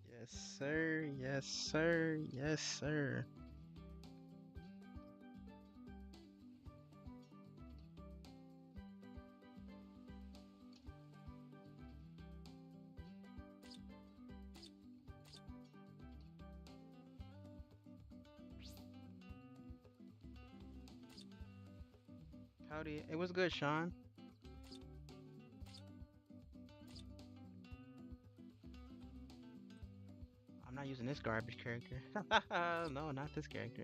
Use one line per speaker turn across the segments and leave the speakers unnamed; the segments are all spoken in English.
Yes, sir. Yes, sir. Yes, sir. Howdy. It was good, Sean. I'm not using this garbage character. No, not this character.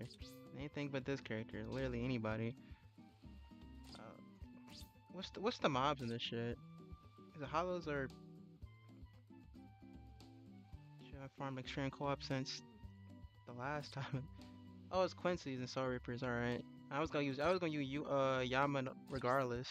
Anything but this character. Literally anybody. Uh, what's the mobs in this shit? Is it hollows or should I farm extreme co-op since the last time? Oh, it's Quincy's and Soul Reapers. All right. I was gonna use Yama regardless.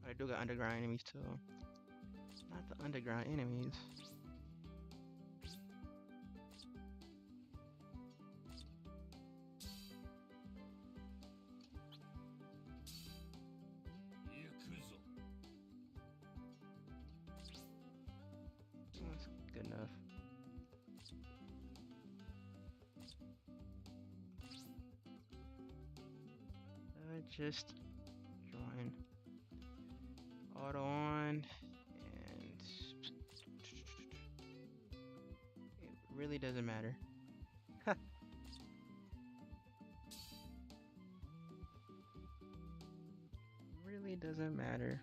I do got underground enemies too. Not the underground enemies. That's good enough. Just join auto on, and it really doesn't matter. Really doesn't matter.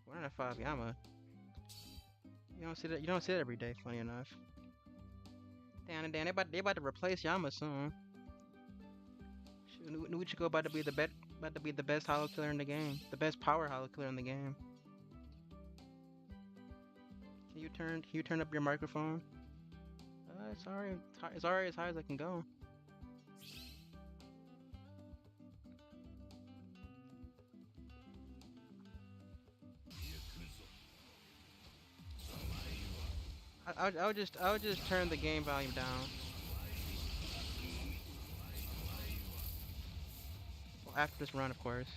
One out of five Yama. You don't see that. You don't see that every day. Funny enough. Damn, damn, they about to replace Yama soon. Shoot, Nuichiko about to be the best hollow killer in the game. The best power hollow killer in the game. Can you turn up your microphone? Sorry, it's already as high as I can go. I would just turn the game volume down. Well, after this run, of course.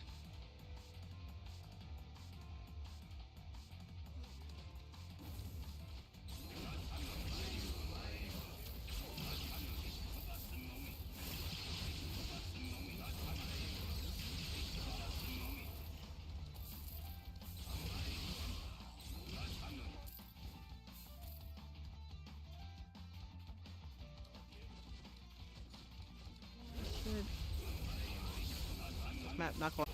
Shit. Not going.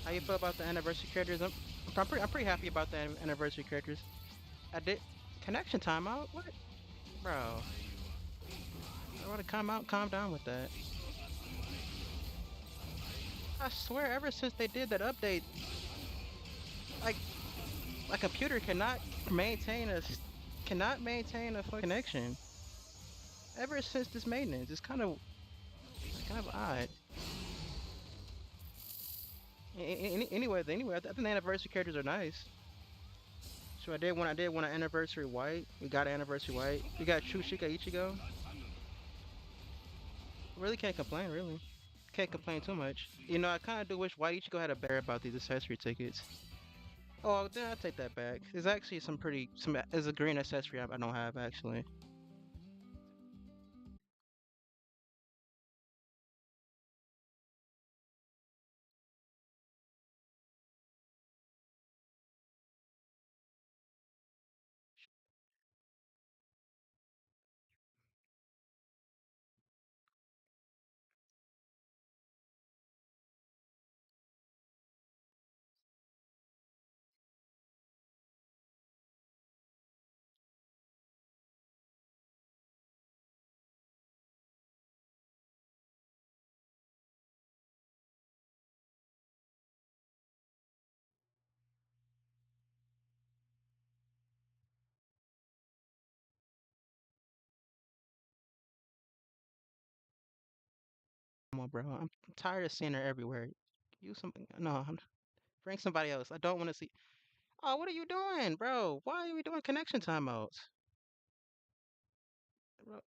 How you feel about the anniversary characters? I'm pretty happy about the anniversary characters. I did connection timeout. What, bro? I want to calm down with that. I swear, ever since they did that update, like my computer cannot maintain a full connection. Ever since this maintenance, it's kind of odd. Anyway, I think the anniversary characters are nice. So I did want an anniversary white. We got an anniversary white. We got Chushika Ichigo. Really can't complain, really. Can't complain too much. I kind of do wish White Ichigo had a bear about these accessory tickets. Oh, then I take that back. There's actually there's a green accessory I don't have actually. bro. I'm tired of seeing her everywhere. Use some. No, bring somebody else. I don't want to see. Oh, what are you doing, bro? Why are we doing connection timeouts? Bro,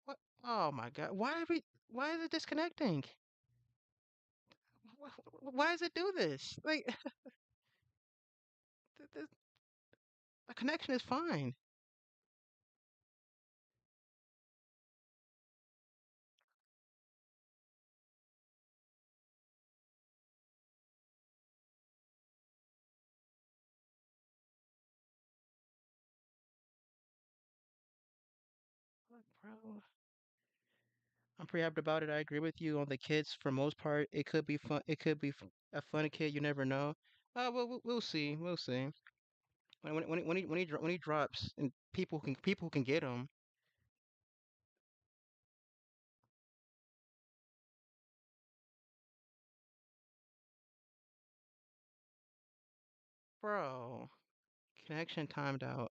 what? Oh my God. Why are we? Why is it disconnecting? Why does it do this? Like, the connection is fine. Look, bro. I'm pretty happy about it. I agree with you on the kids. For most part, it could be fun. It could be a fun kid. You never know. We'll see. We'll see. When he drops and people can get him, bro. Connection timed out.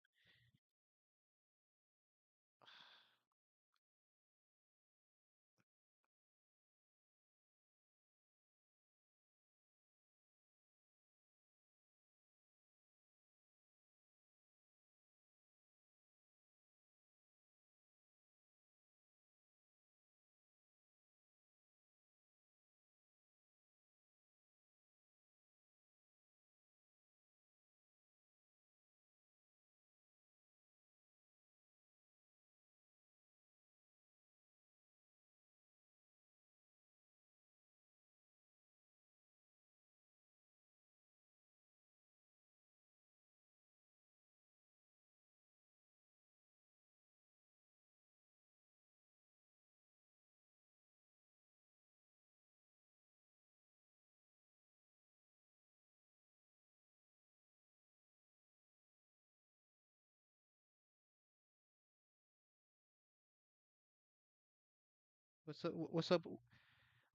What's up? What's up?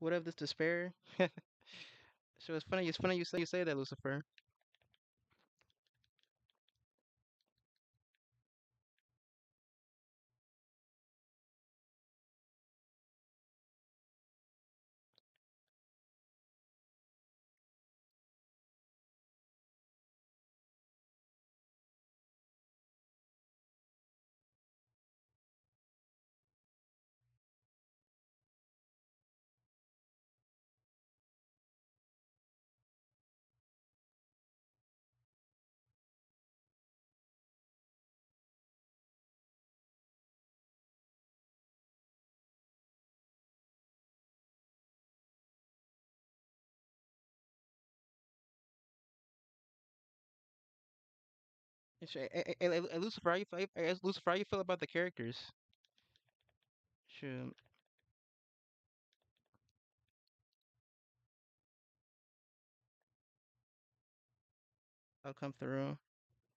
What of this despair? So it's funny. It's funny you say that, Lucifer. Lucifer, Lucifer, how you feel about the characters? Shoot, I'll come through.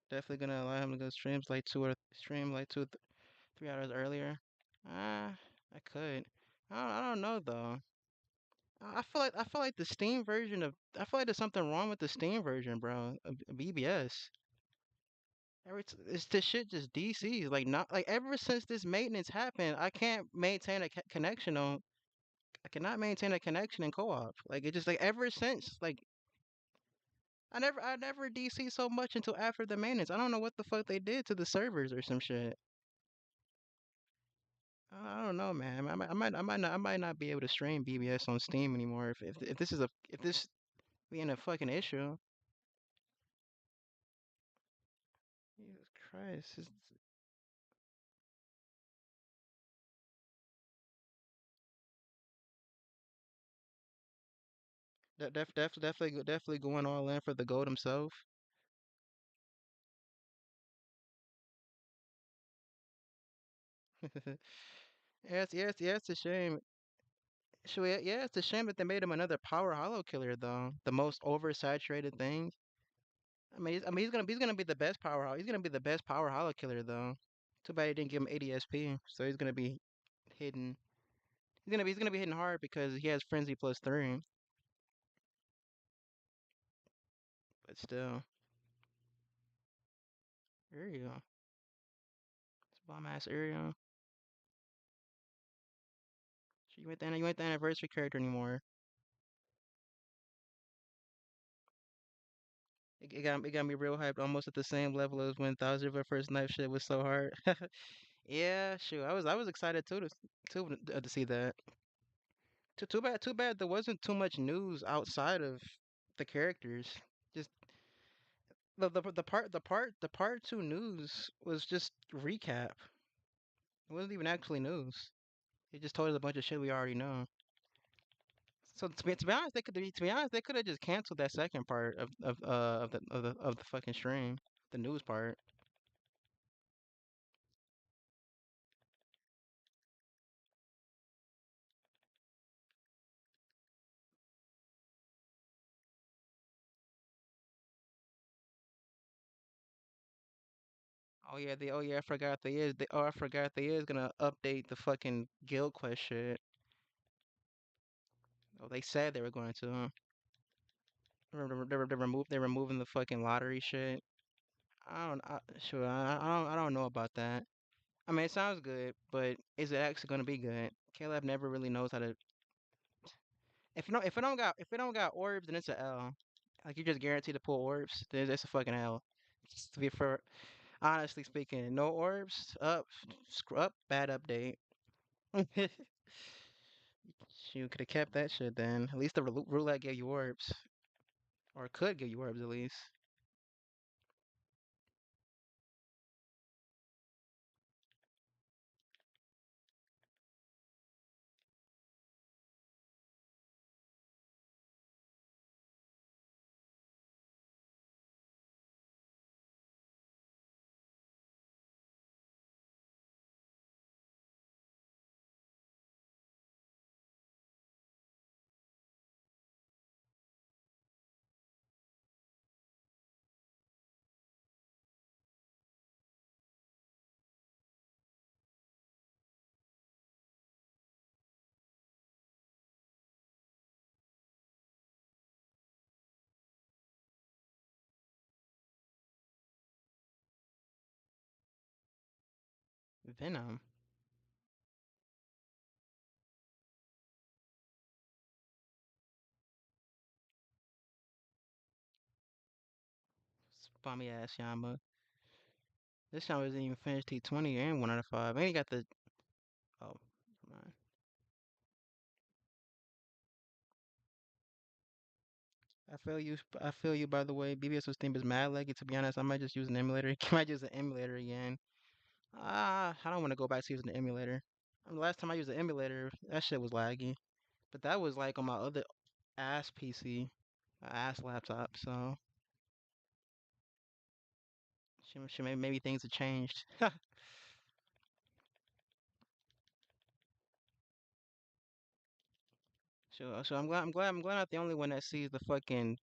Definitely gonna allow him to go stream like 3 hours earlier. Ah, I could. I don't know though. I feel like the Steam version of I feel like there's something wrong with the Steam version, bro. Of BBS. It's this shit just DC. Like not like ever since this maintenance happened, I can't maintain a connection on. I cannot maintain a connection in co-op. Like it just like ever since like I never DC so much until after the maintenance. I don't know what the fuck they did to the servers or some shit. I don't know, man. I might not be able to stream BBS on Steam anymore if this is a if this being a fucking issue. Jesus Christ, definitely going all in for the gold himself. Yes, it's a shame. So yeah, yeah, it's a shame that they made him another power hollow killer though. The most oversaturated thing. He's gonna be the best he's gonna be the best power hollow killer though. Too bad he didn't give him 80 SP, so he's gonna be hitting. He's gonna be hitting hard because he has frenzy +3. But still, there you go. It's bomb ass area. So you ain't the anniversary character anymore. It got me real hyped, almost at the same level as when Thousand of our first knife shit was so hard. Yeah, sure. I was excited too to see that. Too bad there wasn't too much news outside of the characters. Just the part two news was just recap. It wasn't even actually news. It just told us a bunch of shit we already know. So to be honest, they could have just canceled that second part of the fucking stream, the news part. I forgot they is gonna update the fucking guild quest shit. Oh, they said they were going to. Huh? They're removing the fucking lottery shit. I don't know about that. I mean, it sounds good, but is it actually gonna be good? Caleb never really knows how to. If it don't got orbs, then it's a L. Like you're just guaranteed to pull orbs, then it's a fucking L. Just to be for honestly speaking, no orbs up, screw up, bad update. You could have kept that shit then. At least the roulette gave you orbs, or could give you orbs at least. Venom. Bummy ass Yama. This Yama isn't even finished T20 and 1 out of 5. And he got the. Oh, come on. I feel you. By the way, BBS with Steam is mad laggy. To be honest, I might just use an emulator. I might use an emulator again. I don't want to go back to using the emulator. The last time I used the emulator, that shit was laggy. But that was like on my other ass PC, my ass laptop. So maybe things have changed. So I'm glad I'm not the only one that sees the fucking.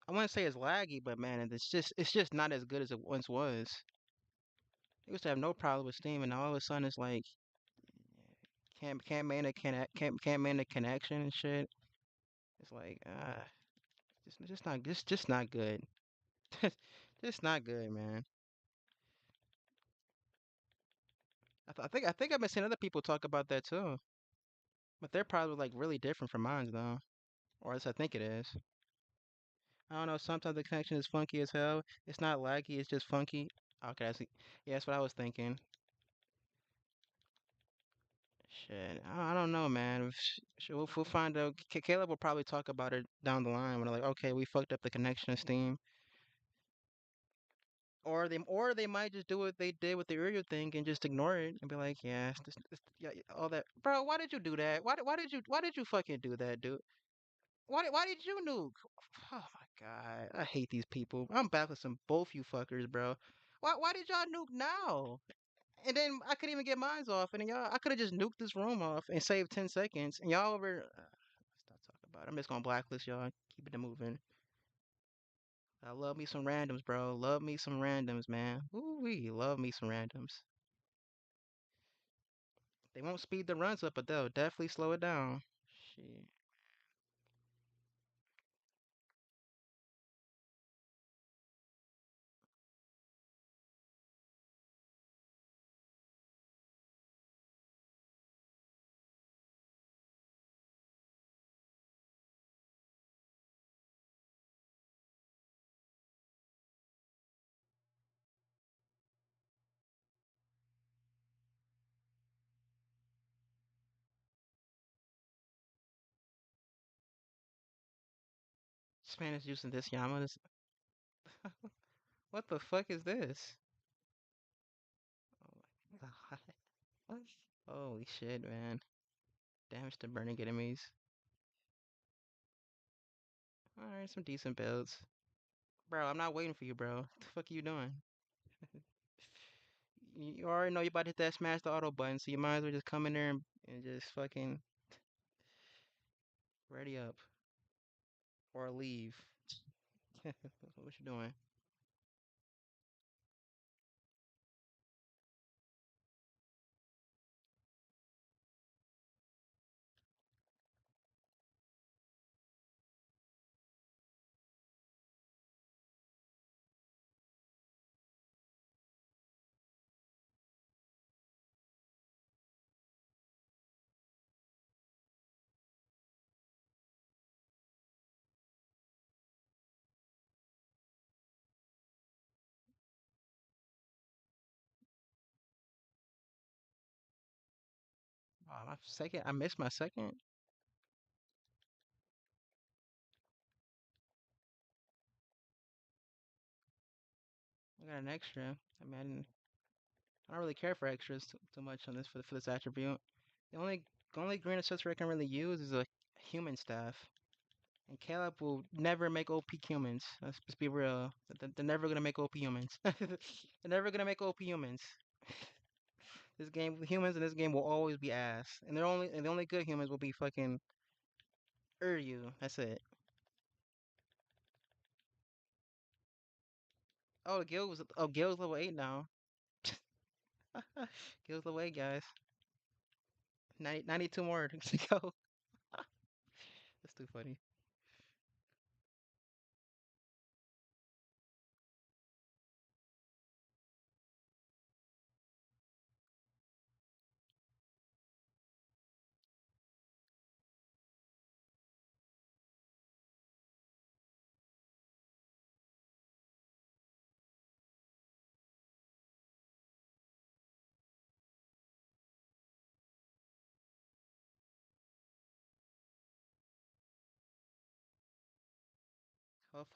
I wouldn't say it's laggy, but man, it's just not as good as it once was. I used to have no problem with Steam, and now all of a sudden it's like can't man a connection and shit. It's like just not good. Just not good, man. I think I've been seeing other people talk about that too, but they're probably like really different from mine though, or at least I think it is. I don't know. Sometimes the connection is funky as hell. It's not laggy. It's just funky. Okay, I see. Yeah, that's what I was thinking. Shit, I don't know, man. We'll find out. Caleb will probably talk about it down the line when they're like, okay, we fucked up the connection of Steam, or they might just do what they did with the earlier thing and just ignore it and be like, yeah, yeah, yeah, all that. Bro, why did you do that? Why did you fucking do that, dude? Why did you nuke? Oh my god, I hate these people. I'm back with some both you fuckers, bro. Why did y'all nuke now? And then I couldn't even get mines off, and then y'all, I could have just nuked this room off and saved 10 seconds, and y'all over. Stop talking about it. I'm just gonna blacklist y'all. Keep it moving. I love me some randoms, bro. Love me some randoms, man. Ooh wee, love me some randoms. They won't speed the runs up, but they'll definitely slow it down. Shit. This man is using this Yama. What the fuck is this? Oh my god. Holy shit, man. Damage to burning enemies. Alright, some decent builds. Bro, I'm not waiting for you, bro. What the fuck are you doing? You already know you about to hit that smash the auto button, so you might as well just come in there and just fucking ready up. Or leave. What you doing? Oh, my second. I missed my second. I got an extra. I mean, I don't really care for extras too much on this for this attribute. The only green accessory I can really use is a human staff. And Caleb will never make OP humans. Let's be real. They're never gonna make OP humans. They're never gonna make OP humans. This game, humans in this game will always be ass, and the only good humans will be fucking Uryu. That's it. Oh, Gil's level 8 now. Gil's level 8, guys. 92 more to go. That's too funny.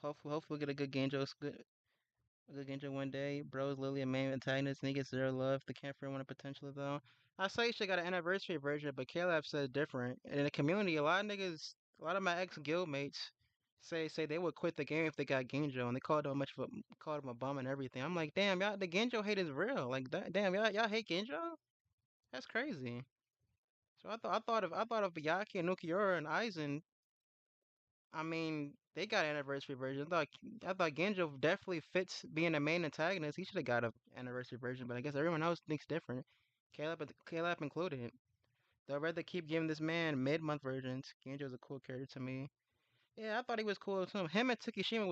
Hopefully we'll get a good Genjo, a good Genjo one day. Bro's literally a main antagonist and he gets zero love. The camper one potential though. I say she got an anniversary version, but Caleb said different. And in the community, a lot of my ex guildmates say they would quit the game if they got Genjo, and they called him a bum and everything. I'm like, damn, y'all, the Genjo hate is real. Like, damn, y'all hate Genjo? That's crazy. So I thought of Byakuya and Nukiura and Aizen. I mean, they got anniversary version. I thought Genjo definitely fits being a main antagonist. He should have got a anniversary version, but I guess everyone else thinks different. Caleb included. They'll rather keep giving this man mid-month versions. Genjo's a cool character to me. Yeah, I thought he was cool too. Him and Tsukishima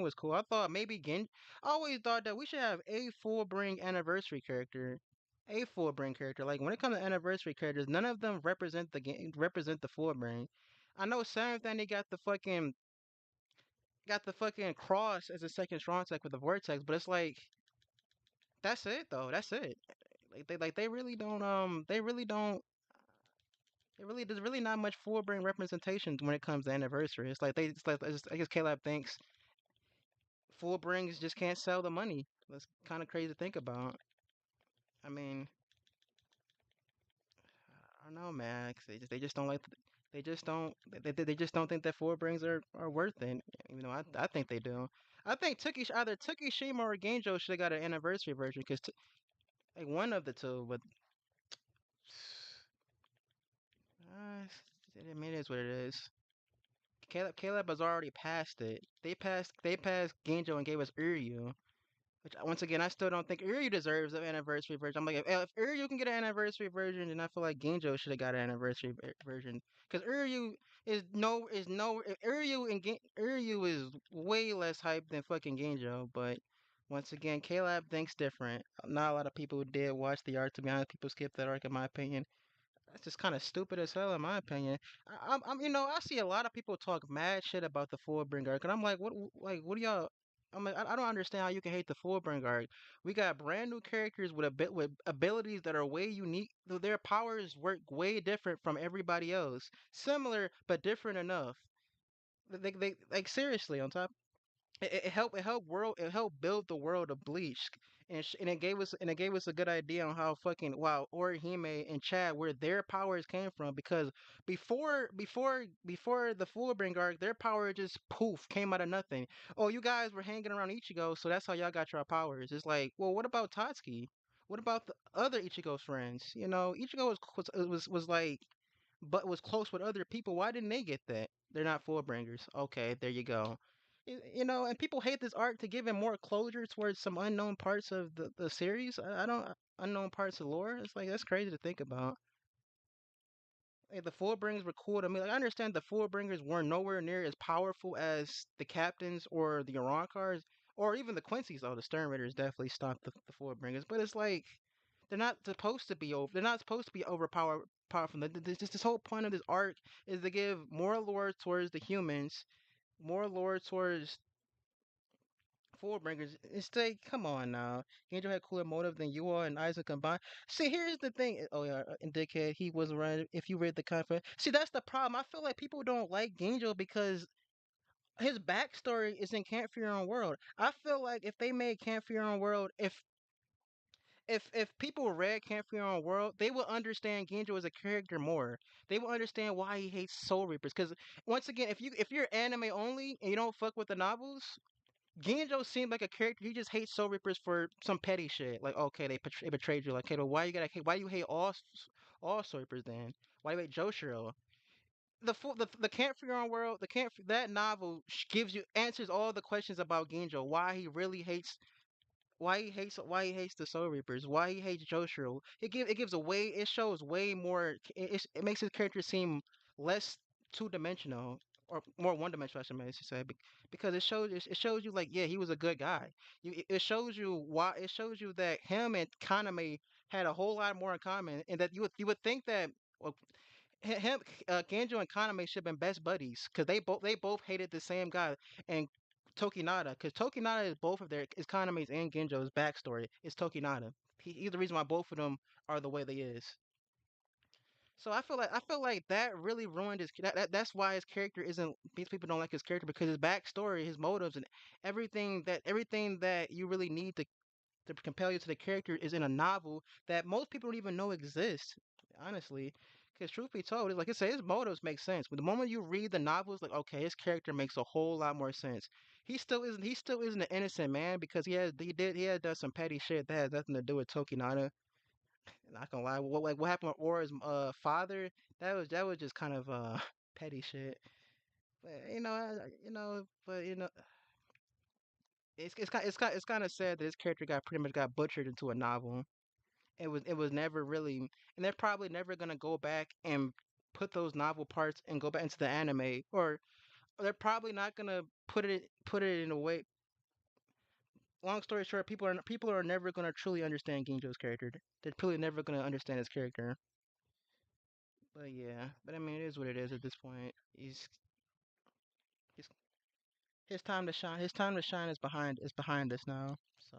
was cool. I thought maybe Gen. I always thought that we should have a full bring anniversary character, a full bring character. Like when it comes to anniversary characters, none of them represent the full bring. I know Sam thing they got the fucking cross as a second strong tech with the vortex, but it's like that's it though. That's it. They really don't there's really not much full bring representation when it comes to anniversary. I guess Caleb thinks full brings just can't sell the money. That's kind of crazy to think about. I mean, I don't know, man. 'Cause they just don't like they just don't think that full brings are worth it. Even though I think they do. I think either Tukishima or Genjo should have got an anniversary version because like one of the two, but uh, I mean, it is what it is. Caleb has already passed it. They passed Genjo and gave us Uryu. Which once again, I still don't think Uryu deserves an anniversary version. I'm like, if Uryu can get an anniversary version, then I feel like Genjo should have got an anniversary version. Because Uryu Uryu Uryu is way less hype than fucking Genjo. But once again, Caleb thinks different. Not a lot of people did watch the arc. To be honest, people skipped that arc in my opinion. That's just kind of stupid as hell, in my opinion. I see a lot of people talk mad shit about the Fullbringer arc, and I'm like, what do y'all? I'm like, I don't understand how you can hate the Fullbringer arc. We got brand new characters with a bit with abilities that are way unique. Their powers work way different from everybody else. Similar but different enough. They like seriously on top it helped build the world of Bleach, and it gave us a good idea on how fucking wow Orihime and Chad where their powers came from because before the Fullbring arc their power just poof came out of nothing. Oh, you guys were hanging around Ichigo, so that's how y'all got your powers. It's like, well, what about Tatsuki? What about the other Ichigo's friends? Ichigo was like but was close with other people. Why didn't they get that? They're not Fullbringers. Okay, there you go. And people hate this arc to give it more closure towards some unknown parts of the series. I don't unknown parts of lore. It's like that's crazy to think about. Like, the Fullbringers were cool to me. Like I understand the Fullbringers weren't nowhere near as powerful as the captains or the Cars or even the Quincy's. Though the Stern Raiders definitely stopped the Fullbringers, but it's like they're not supposed to be over. They're not supposed to be overpowered. Powerful. This whole point of this arc is to give more lore towards the humans, more lore towards Fullbringers. It's like, come on now. Angel had cooler motive than you all and Isaac combined. See, here's the thing. Oh yeah, in Dickhead, he was right. If you read the conference, see, that's the problem. I feel like people don't like Angel because his backstory is in Camp for Your Own World. I feel like if they made Camp for Your Own World, if people read Camp for Your Own World, they will understand Genjo as a character more. They will understand why he hates Soul Reapers. Because once again, if you're anime only and you don't fuck with the novels, Genjo seemed like a character. He just hates Soul Reapers for some petty shit. Like, okay, they betrayed you. Like, okay, but why you hate all Soul Reapers then? Why you hate Joshiro? The Camp for Your Own World, that novel gives you answers all the questions about Genjo. Why he hates the Soul Reapers, why he hates Joshiro. It shows way more. It makes his character seem less two dimensional or more one dimensional. I should say because it shows you like yeah he was a good guy. It shows you why it shows you that him and Kaname had a whole lot more in common, and that you would think that. Well, him, Ganjo and Kaname should have been best buddies because they both hated the same guy and Tokinada because Tokinada is both of their is Kaname's and Genjo's backstory. It's Tokinada. He's the reason why both of them are the way they is. So I feel like that really ruined that's why his character isn't these people don't like his character because his backstory, his motives, and everything that you really need to compel you to the character is in a novel that most people don't even know exists. Honestly, because truth be told, it's like I say, his motives make sense. But the moment you read the novels, like okay, his character makes a whole lot more sense. He still isn't an innocent man because he has done some petty shit that has nothing to do with Tokinada. Not gonna lie, what happened with Aura's father? That was just kind of petty shit. But it's kind of sad that his character got pretty much got butchered into a novel. It was never really, and they're probably never gonna go back and put those novel parts and go back into the anime, or they're probably not gonna put it in a way. Long story short, people are never gonna truly understand Ginjo's character. They're truly never gonna understand his character. But yeah, but I mean, it is what it is at this point. He's his time to shine. His time to shine is behind us now. So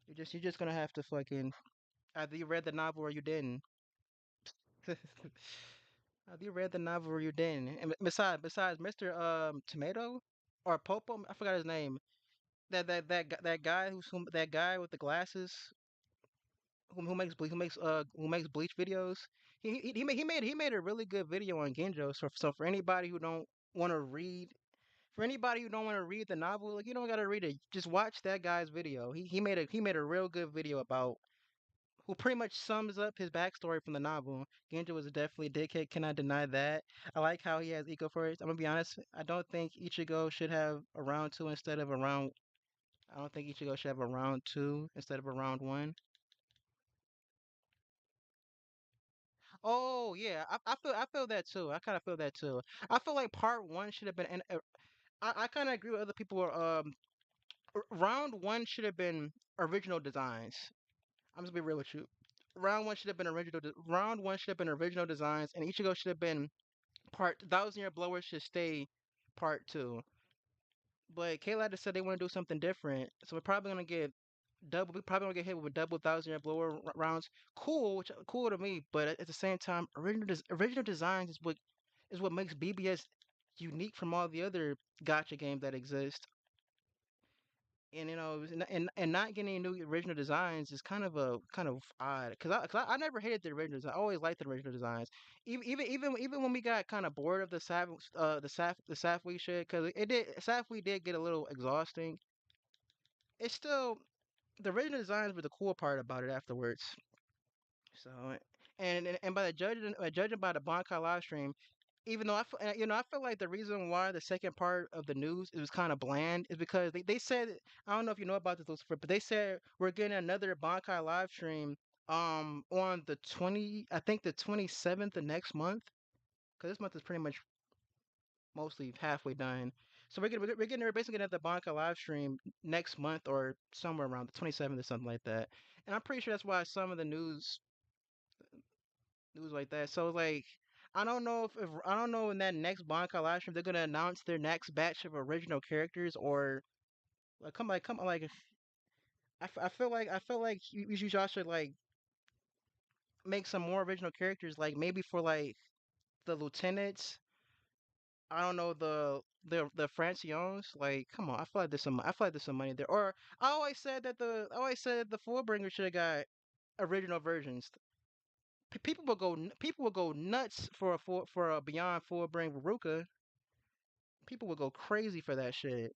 you're just gonna have to fucking either you read the novel or you didn't. Have you read the novel or you didn't? And besides Mr. Tomato or Popo, I forgot his name. That guy that guy with the glasses who makes Bleach videos. He made a really good video on Genjo. So for anybody who don't want to read. For anybody who don't want to read the novel, like you don't gotta read it. Just watch that guy's video. He made a real good video about who pretty much sums up his backstory from the novel. Genjo was definitely a dickhead, cannot deny that. I like how he has eco first. I'm gonna be honest, I don't think Ichigo should have a round two instead of a round. I don't think Ichigo should have a round two instead of a round one. Oh yeah, I feel that too. I kind of feel that too. I feel like part one should have been. And I kind of agree with other people. Round one should have been original designs. I'm just gonna be real with you. Round one should have been original. Round one should have been original designs, and Ichigo should have been part. Thousand Year Blower should stay part two. But K-Lab just said they want to do something different, so we're probably gonna get double. We're probably gonna get hit with double Thousand Year Blower rounds. Cool, which cool to me. But at the same time, original designs is what makes BBS unique from all the other gotcha games that exist. And and not getting any new original designs is kind of odd because I never hated the original design. I always liked the original designs. Even when we got kind of bored of the Safwee shit, because it did Safwee did get a little exhausting. It's still the original designs were the cool part about it afterwards. So and by the judging by the Bankai live stream, even though I feel like the reason why the second part of the news it was kind of bland is because they said I don't know if you know about this, Lucifer, but they said we're getting another Bankai live stream on the 20 I think the 27th of next month because this month is pretty much mostly halfway done. So we're basically gonna have the Bankai live stream next month or somewhere around the 27th or something like that. And I'm pretty sure that's why some of the news like that. So like, if I don't know in that next Bankai live stream they're gonna announce their next batch of original characters or come on like I feel like you y'all should like make some more original characters like maybe for like the lieutenants. I don't know the Francions. Like, come on, I feel like there's some money there. Or I always said the Fullbringer should have got original versions. People will go nuts for for a Beyond Fullbring Veruca. People will go crazy for that shit.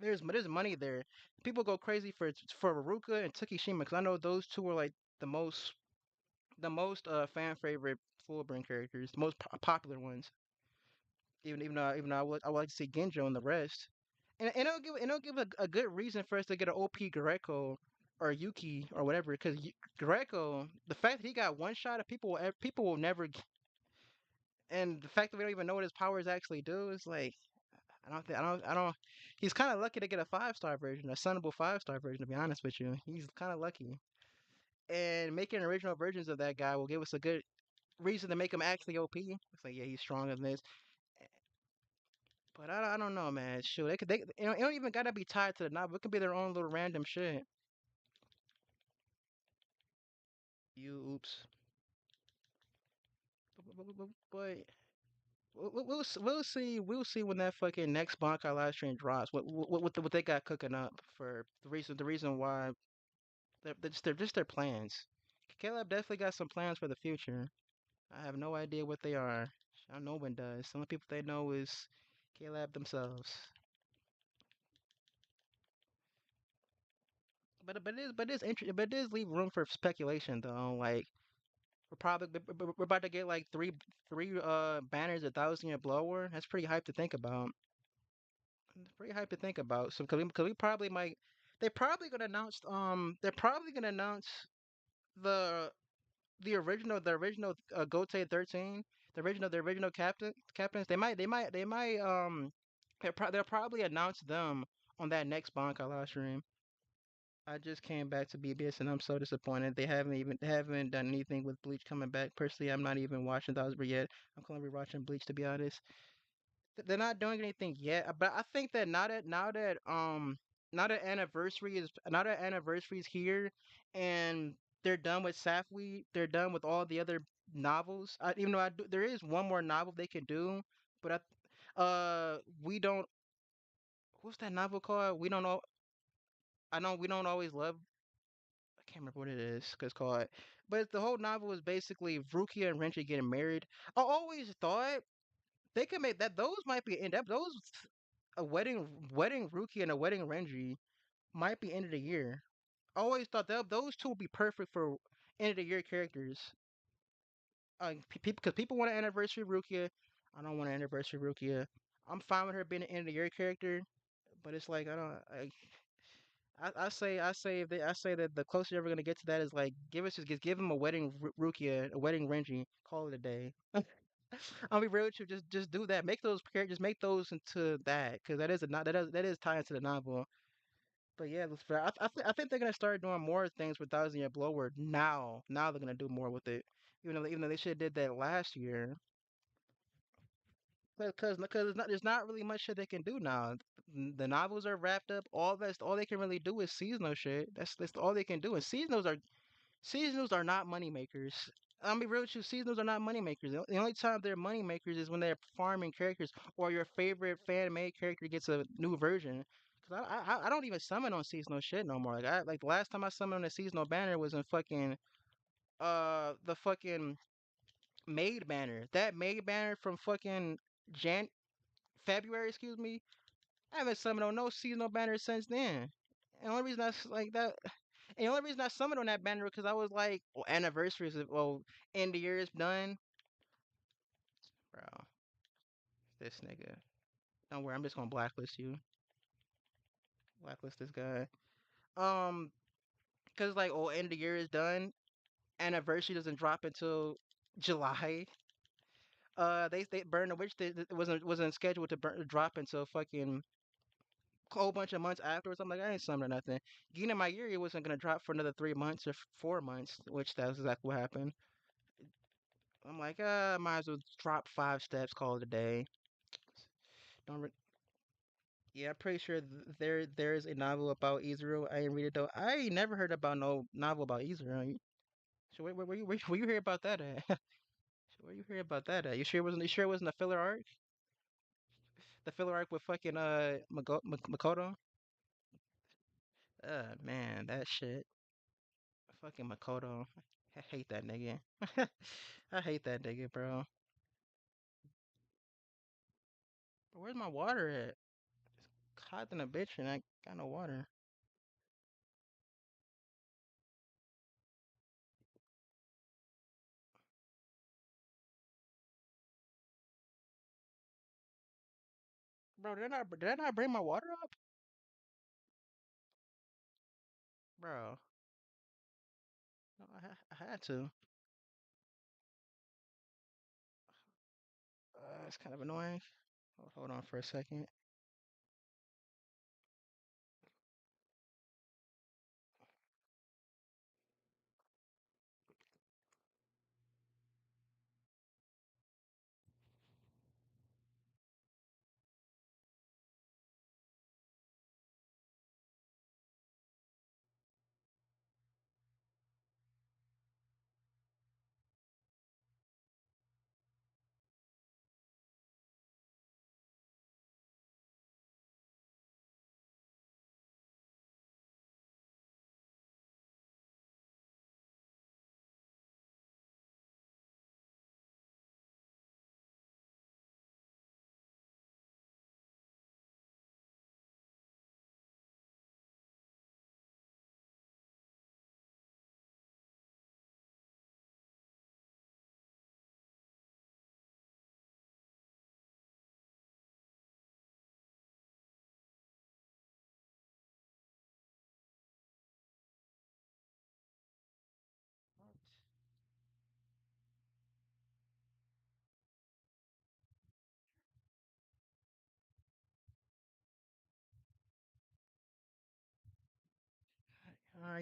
There's money there. People go crazy for Veruca and Tsukishima because I know those two are like the most the most fan favorite Fullbring characters, the most popular ones. Even though I would like to see Genjo and the rest, and it'll give a good reason for us to get an OP Greco or Yuki or whatever because Greco the fact that he got one shot of people will never and the fact that we don't even know what his powers actually do is like I don't he's kind of lucky to get a 5-star version, a sunnable 5-star version to be honest with you. He's kind of lucky. And making original versions of that guy will give us a good reason to make him actually OP. It's like yeah, he's stronger than this. But I don't know, man. Shoot, it don't even gotta be tied to the novel. It could be their own little random shit. You oops. But we'll see when that fucking next Bankai live stream drops. What they got cooking up for the reason why they're just their plans. Caleb definitely got some plans for the future. I have no idea what they are. No one does. The only people they know is Caleb themselves. But it does leave room for speculation though. Like we're about to get like three banners 1,000 year blower. That's pretty hype to think about. It's pretty hype to think about. So cause we probably might they're probably gonna announce the the original Gote 13, the original captains. They'll probably announce them on that next Bankai live stream. I just came back to BBS and I'm so disappointed. They haven't done anything with Bleach coming back. Personally, I'm not even watching Thousand yet. I'm currently watching Bleach to be honest. They're not doing anything yet, but I think that now that anniversary is here and they're done with Safwi, they're done with all the other novels. Even though there is one more novel they can do, but we don't. What's that novel called? We don't know. I know we don't always love. I can't remember what it is. Cause called. But the whole novel is basically Rukia and Renji getting married. I always thought they could make that. Those might be end up. Those a wedding Rukia and a wedding Renji might be end of the year. I always thought that those two would be perfect for end of the year characters. People, because people want an anniversary Rukia. I don't want an anniversary Rukia. I'm fine with her being an end of the year character, but it's like I don't. I say that the closest you're ever gonna get to that is like give him a wedding Rukia, a wedding Renji. Call it a day. I'll be real with you. Just do that. Make those characters. Make those into that because that is a not that is tied into the novel. But yeah, I think they're gonna start doing more things with Thousand Year Bloodward now. Now they're gonna do more with it. Even though they should have did that last year. Because there's not really much shit they can do now. The novels are wrapped up. All they can really do is seasonal shit. That's all they can do. And seasonals are not money makers. I'll be real with you. Seasonals are not money makers. The only time they're money makers is when they're farming characters or your favorite fan made character gets a new version. Cause I don't even summon on seasonal shit no more. Like the last time I summoned on a seasonal banner was in fucking the fucking Maid banner. That Maid banner from fucking Jan February, excuse me. I haven't summoned on no seasonal banner since then. And the only reason like that, and the only reason I summoned on that banner because I was like, well, anniversaries, end of year is done, bro. This nigga. Don't worry, I'm just gonna blacklist you. Blacklist this guy. Um, cause like, end of year is done. Anniversary doesn't drop until July. They Burn the Witch wasn't scheduled to drop until fucking whole bunch of months afterwards. I'm like, I ain't summoning nothing. Gina My Yuri wasn't gonna drop for another 3 months or 4 months, which that's exactly what happened. I'm like, might as well drop 5 steps, call it a day. Don't. Yeah, I'm pretty sure there's a novel about Israel. I ain't read it though. I ain't never heard about no novel about Israel. So where you hear about that at? So where you hear about that at? You sure it wasn't a filler arc? The filler arc with fucking Makoto? Man, that shit. Fucking Makoto. I hate that nigga. I hate that nigga, bro. But where's my water at? It's hot than a bitch and I got no water. Bro, did I not bring my water up? Bro, no, I had to. It's kind of annoying. Hold on for a second.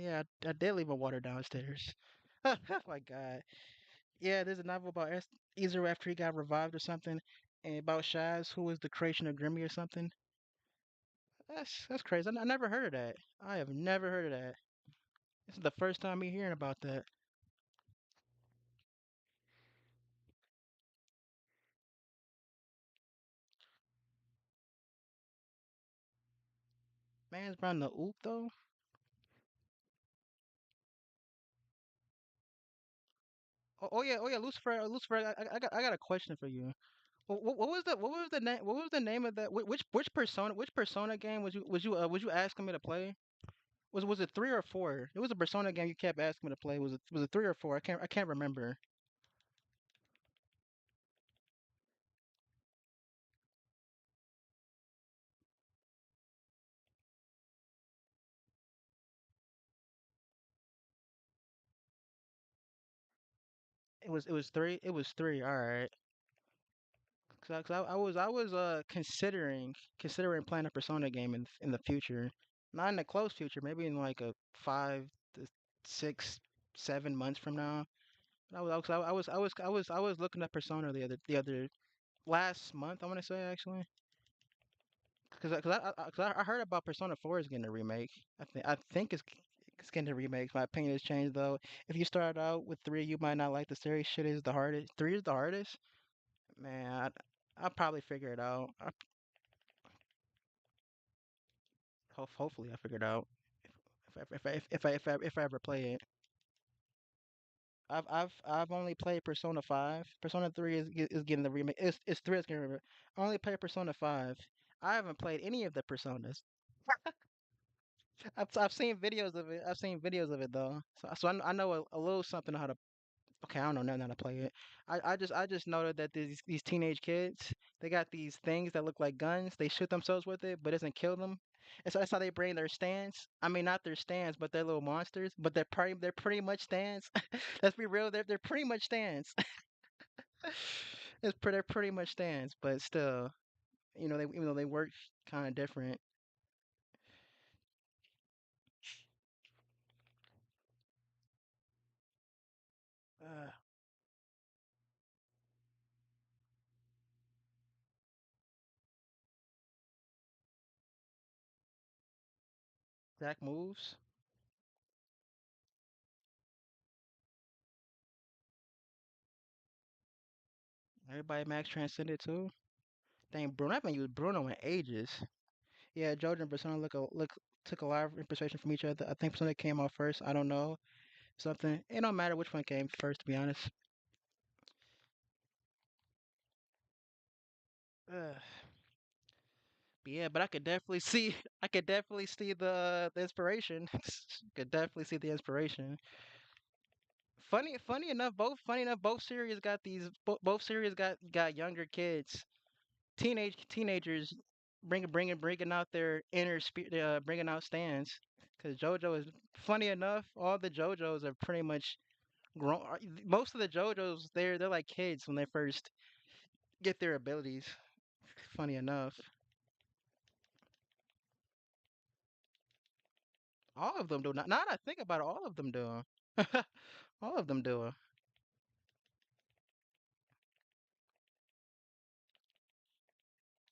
Yeah, I did leave my water downstairs. My God. Yeah, there's a novel about Ezra after he got revived or something, and about Shaz, who was the creation of Grimmy or something. That's crazy. I never heard of that. I have never heard of that. This is the first time me hearing about that. Man's around the oop though. Oh yeah, Lucifer. Lucifer. I got a question for you. What was the name? What was the name of that? Which persona? Which persona game was you asking me to play? Was it three or four? It was a Persona game you kept asking me to play. Was it three or four? I can't remember. It was three. It was three. All right. Cause I was considering playing a Persona game in the future, not in the close future, maybe in like a 5 to 6, 7 months from now. But I was looking at Persona the other last month, I want to say actually, cause I heard about Persona 4 is getting a remake. I think it's getting a remake. My opinion has changed though. If you start out with three, you might not like the series. Shit is the hardest. Three is the hardest. Man, I'll probably figure it out. Hopefully I figure it out. If I ever play it. I've only played Persona 5. Persona 3 is getting the remake. It's 3 is getting the remake. I only played Persona 5. I haven't played any of the Personas. I've seen videos of it. I've seen videos of it though. So I know a little something on how to. Okay, I don't know nothing how to play it. I just noted that these teenage kids, they got these things that look like guns. They shoot themselves with it, but it doesn't kill them. And so that's how they bring their stands. I mean, not their stands, but they're little monsters. But they're pretty much stands. Let's be real. They're pretty much stands. They're pretty much stands, but still, they even though they work kind of different. Uh, Zach moves. Everybody Max transcended too. Dang, Bruno, I haven't used Bruno in ages. Yeah, Jojo and Persona look took a lot of inspiration from each other. I think Persona came out first. I don't know something. It don't matter which one came first, to be honest. Ugh. But yeah, but I could definitely see, I could definitely see the inspiration. Could definitely see the inspiration. Funny enough, both series got both series got younger kids, teenagers, bringing out their inner spirit, bringing out stands. Because JoJo is funny enough, all the JoJos are pretty much grown. Most of the JoJos, they're like kids when they first get their abilities. Funny enough, all of them do. Not now that I think about it, all of them do. All of them do.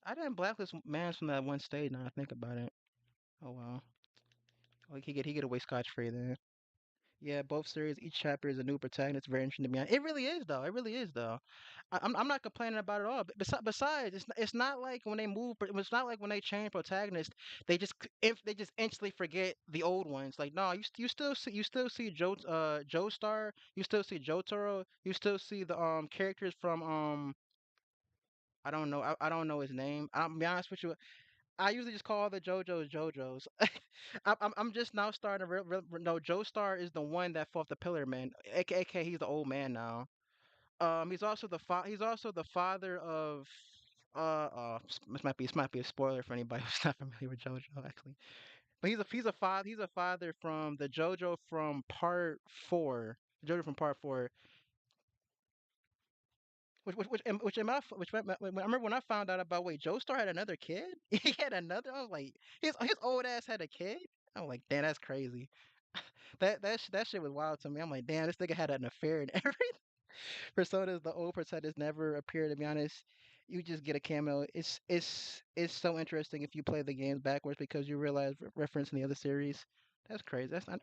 I didn't blacklist Mans from that one stage. Now I think about it. Oh well. Like he get away scotch free then. Yeah, both series, each chapter is a new protagonist. Very interesting to me. It really is though. It really is though. I'm not complaining about it at all. But besides, it's not like when they move. It's not like when they change protagonists, if they just instantly forget the old ones. Like no, you still see Joestar. You still see Jotaro. You still see the characters from I don't know. I don't know his name. I'll be honest with you. I usually just call the JoJo's. I'm just now starting to no. Joestar is the one that fought the Pillar Man. AKA he's the old man now. He's also the father of this might be a spoiler for anybody who's not familiar with JoJo actually. But he's a father from the JoJo from part 4. JoJo from part 4. I remember when I found out about wait, Joestar had another kid. He had another. I was like, his old ass had a kid. I'm like, damn, that's crazy. That shit was wild to me. I'm like, damn, this nigga had an affair and everything. Personas, the old Personas never appear. To be honest, you just get a cameo. It's so interesting if you play the games backwards because you realize reference in the other series. That's crazy. That's not.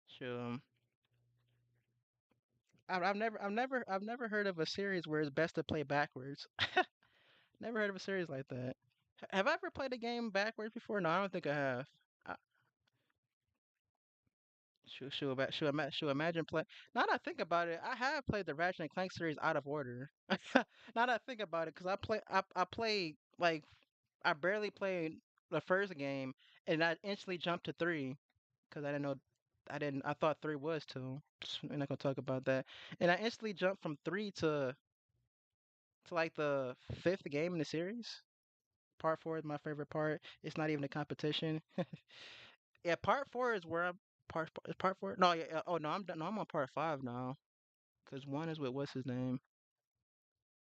Sure. I've never heard of a series where it's best to play backwards. Never heard of a series like that. Have I ever played a game backwards before? No, I don't think I have. I, should imagine play. Now that I think about it, I have played the Ratchet and Clank series out of order. Now that I think about it, because I play like I barely played the first game, and I instantly jumped to three because I didn't know. I thought three was two. We're not gonna talk about that. And I instantly jumped from three to like the fifth game in the series. Part four is my favorite part. It's not even a competition. Yeah, part four is where I'm. Is part four? No, yeah. Oh no, I'm done. No, I'm on part five now. Cause one is with what's his name?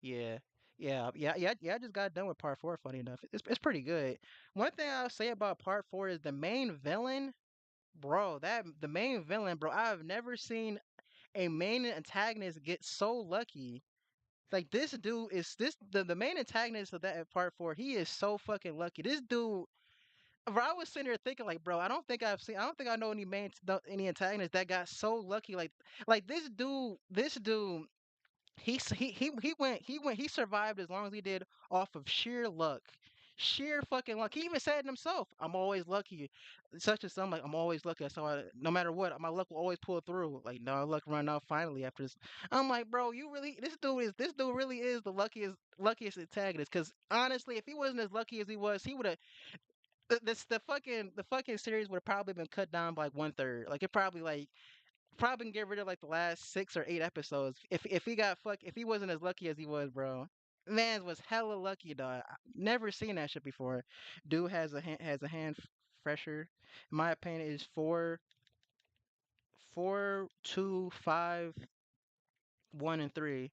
Yeah, yeah. I just got done with part four. Funny enough, it's pretty good. One thing I'll say about part four is the main villain, bro. That the main villain, bro. I've never seen a main antagonist get so lucky. Like this dude is the main antagonist of that part four. He is so fucking lucky. This dude, bro, I was sitting there thinking like, bro, I don't think I know any antagonists that got so lucky. Like this dude, he survived as long as he did off of sheer luck. Sheer fucking luck. He even said it himself. I'm always lucky. Such as I'm like, I'm always lucky. So no matter what, my luck will always pull through. Like, no, luck run out finally after this. I'm like, bro, you really this dude really is the luckiest antagonist. Cause honestly, if he wasn't as lucky as he was, he would have the fucking series would have probably been cut down by like one third. Like it probably can get rid of like the last 6 or 8 episodes if he got if he wasn't as lucky as he was, bro. Man was hella lucky, dog. I never seen that shit before. Dude has a hand fresher. In my opinion, is 4, 2, 5, 1, and 3.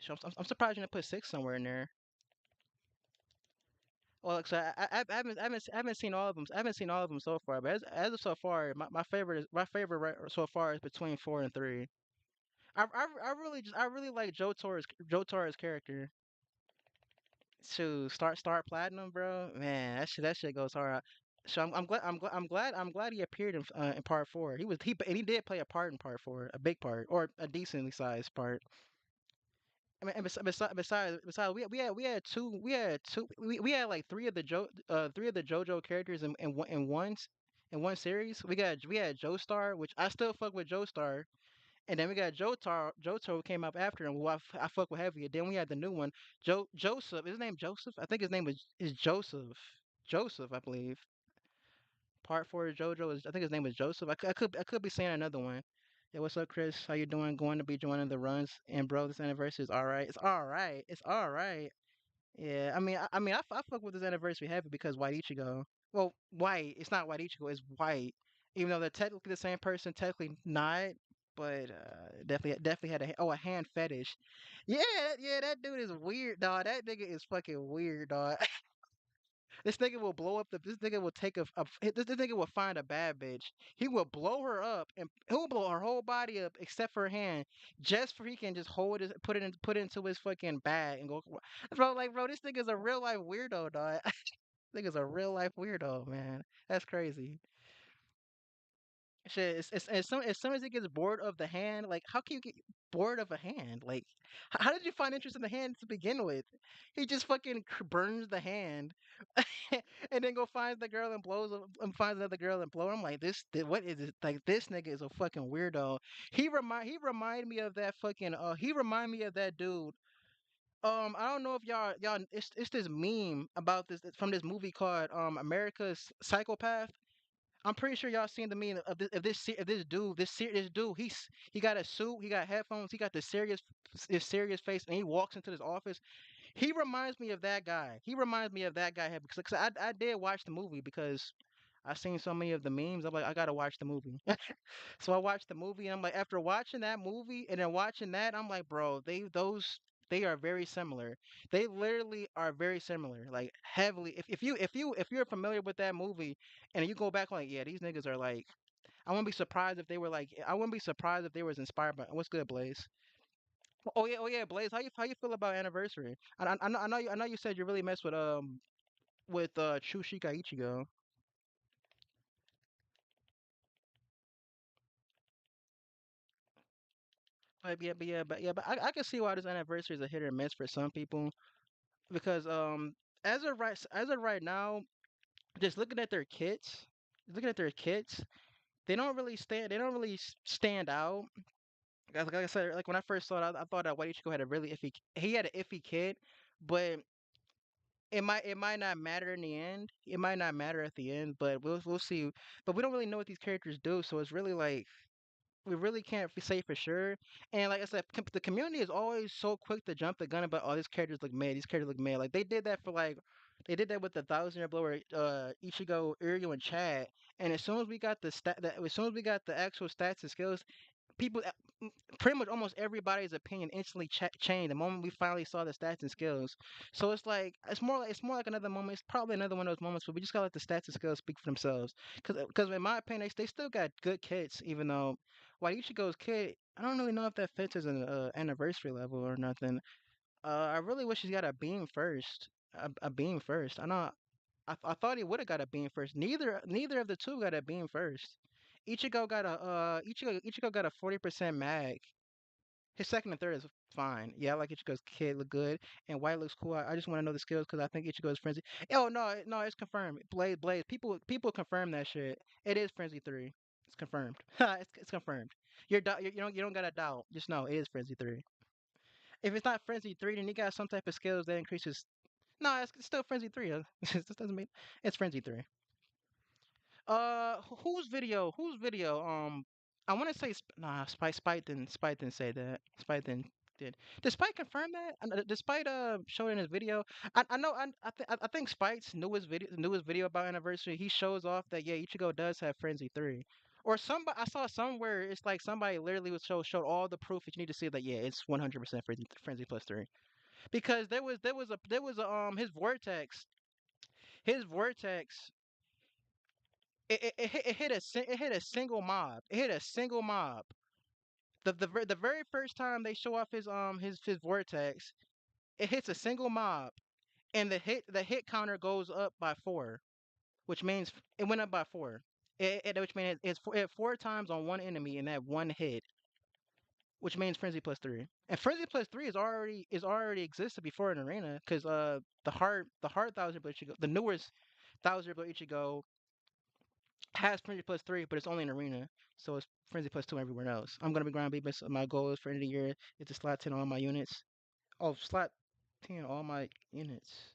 So I'm surprised you didn't put six somewhere in there. Well, like, so I haven't seen all of them. I haven't seen all of them so far, but as of so far, my favorite so far is between four and three. I really like Joe Torre's character. To start platinum, bro. Man, that shit goes hard. So I'm glad he appeared in part four. And he did play a part in part four, a big part or a decently sized part. I mean, and besides, we had like three of the JoJo characters in one series. We had Joestar, which I still fuck with Joestar. And then we got Jotaro came up after him, who I fuck with heavy. And then we had the new one, Joseph. Is his name Joseph? I think his name is Joseph. Joseph, I believe. Part four of JoJo is I think his name is Joseph. I could be saying another one. Yeah, what's up, Chris? How you doing? Going to be joining the runs. And bro, this anniversary is all right. It's all right. It's all right. Yeah, I fuck with this anniversary heavy because White Ichigo. Well, white. It's not White Ichigo. It's white. Even though they're technically the same person, technically not. But definitely had a hand fetish. Yeah, yeah, that dude is weird, dog. That nigga is fucking weird, dog. This nigga will blow up the. This nigga will take this nigga will find a bad bitch. He will blow her up and he'll blow her whole body up except for her hand, just for he can just hold it, put it into his fucking bag and go. Bro, like, bro, this nigga's a real life weirdo, dog. Nigga's a real life weirdo, man. That's crazy. Shit, as soon as he gets bored of the hand, like, how can you get bored of a hand? Like, how did you find interest in the hand to begin with? He just fucking burns the hand, and then go finds the girl and and finds another girl and blow. I'm like, what is it? Like, this nigga is a fucking weirdo. He remind me of that fucking he remind me of that dude. I don't know if y'all it's this meme about this from this movie called America's Psychopath. I'm pretty sure y'all seen the meme of this dude, this dude. He got a suit, he got headphones, he got this serious face, and he walks into this office. He reminds me of that guy. He reminds me of that guy heavy because I did watch the movie because I seen so many of the memes. I'm like, I gotta watch the movie. So I watched the movie, and I'm like, after watching that movie and then watching that, I'm like, bro, they are very similar. They literally are very similar, like heavily. If you're familiar with that movie, and you go back like, yeah, these niggas are like. I wouldn't be surprised if they were like. I wouldn't be surprised if they was inspired by. What's good, Blaze? Oh yeah, Blaze. How you feel about anniversary? I know you said you really mess with Chushika Ichigo. But I can see why this anniversary is a hit or miss for some people because as of right now, just looking at their kits, they don't really stand out. Like I said, like when I first saw it, I thought that White Ichigo had a really iffy he had an iffy kid, but it might not matter in the end. It might not matter at the end, but we'll see. But we don't really know what these characters do, so it's really like we really can't say for sure. And like I said, the community is always so quick to jump the gun about, oh, these characters look mad. These characters look mad. Like they did that for like they did that with the Thousand Year Blower, Ichigo, Iryu, and Chad. And as soon as we got as soon as we got the actual stats and skills, people pretty much almost everybody's opinion instantly changed the moment we finally saw the stats and skills. So it's like it's more like another moment. It's probably another one of those moments where we just gotta let the stats and skills speak for themselves. Because in my opinion, they still got good kits, even though Waiichigo's kit, I don't really know if that fits as an anniversary level or nothing. I really wish he's got a beam first. A beam first. I know. I thought he would have got a beam first. Neither of the two got a beam first. Ichigo got a 40% mag. His second and third is fine. Yeah, I like Ichigo's kid look good, and White looks cool. I just want to know the skills because I think Ichigo is frenzy. Oh no, no, it's confirmed. Blaze. People confirm that shit. It is Frenzy 3. It's confirmed. It's confirmed. You don't got a doubt. Just know it is Frenzy 3. If it's not Frenzy 3, then you got some type of skills that increases. No, it's still Frenzy 3. It just doesn't mean it's Frenzy 3. Whose video? Whose video? I want to say nah. Spite didn't say that. Spite didn't did. Did Spite confirm that? Did Spite show it in his video? I know. I think Spite's newest video about anniversary. He shows off that yeah, Ichigo does have Frenzy 3. Or somebody I saw somewhere it's like somebody literally was showed all the proof that you need to see that yeah, it's 100% Frenzy plus 3. Because there was a his vortex it hit a single mob. It hit a single mob. The very first time they show off his vortex, it hits a single mob, and the hit counter goes up by 4, which means it went up by 4. Which means it 4 times on one enemy in that one hit, which means frenzy plus 3. And frenzy plus 3 is already existed before in arena because the hard thousand blow Ichigo, the newest thousand blow Ichigo has Frenzy plus 3, but it's only in arena, so it's Frenzy plus 2 everywhere else. I'm gonna be grind Beast. My goal is for end of the year is to slot 10 on all my units. Oh, slot 10 all my units.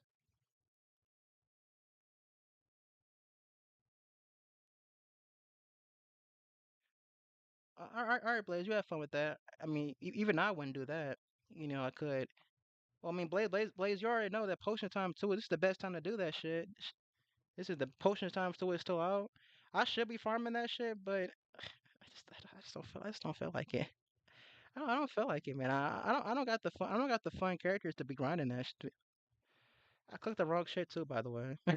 All right, Blaze, you have fun with that. I mean, even I wouldn't do that. I could. Well, I mean, Blaze, you already know that potion time 2. This is the best time to do that shit. This is the potion time 2 is still out. I should be farming that shit, but I just don't feel like it. I don't feel like it, man. I don't got the fun. I don't got the fun characters to be grinding that shit. I clicked the wrong shit too, by the way. I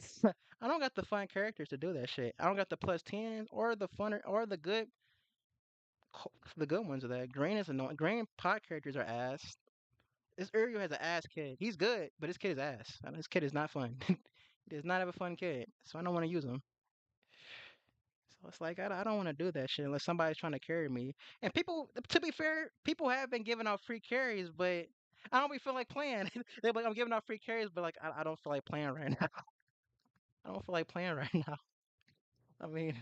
don't got the fun characters to do that shit. I don't got the plus 10 or the funner or the good ones of that. Green is annoying. Green pot characters are ass. This Uryu has an ass kid. He's good, but his kid is ass. This kid is not fun. He does not have a fun kid, so I don't want to use him. So it's like I don't want to do that shit unless somebody's trying to carry me. And people, to be fair, people have been giving out free carries, but I don't be feel like playing. They're like, I'm giving out free carries, but like I don't feel like playing right now. I don't feel like playing right now. I mean,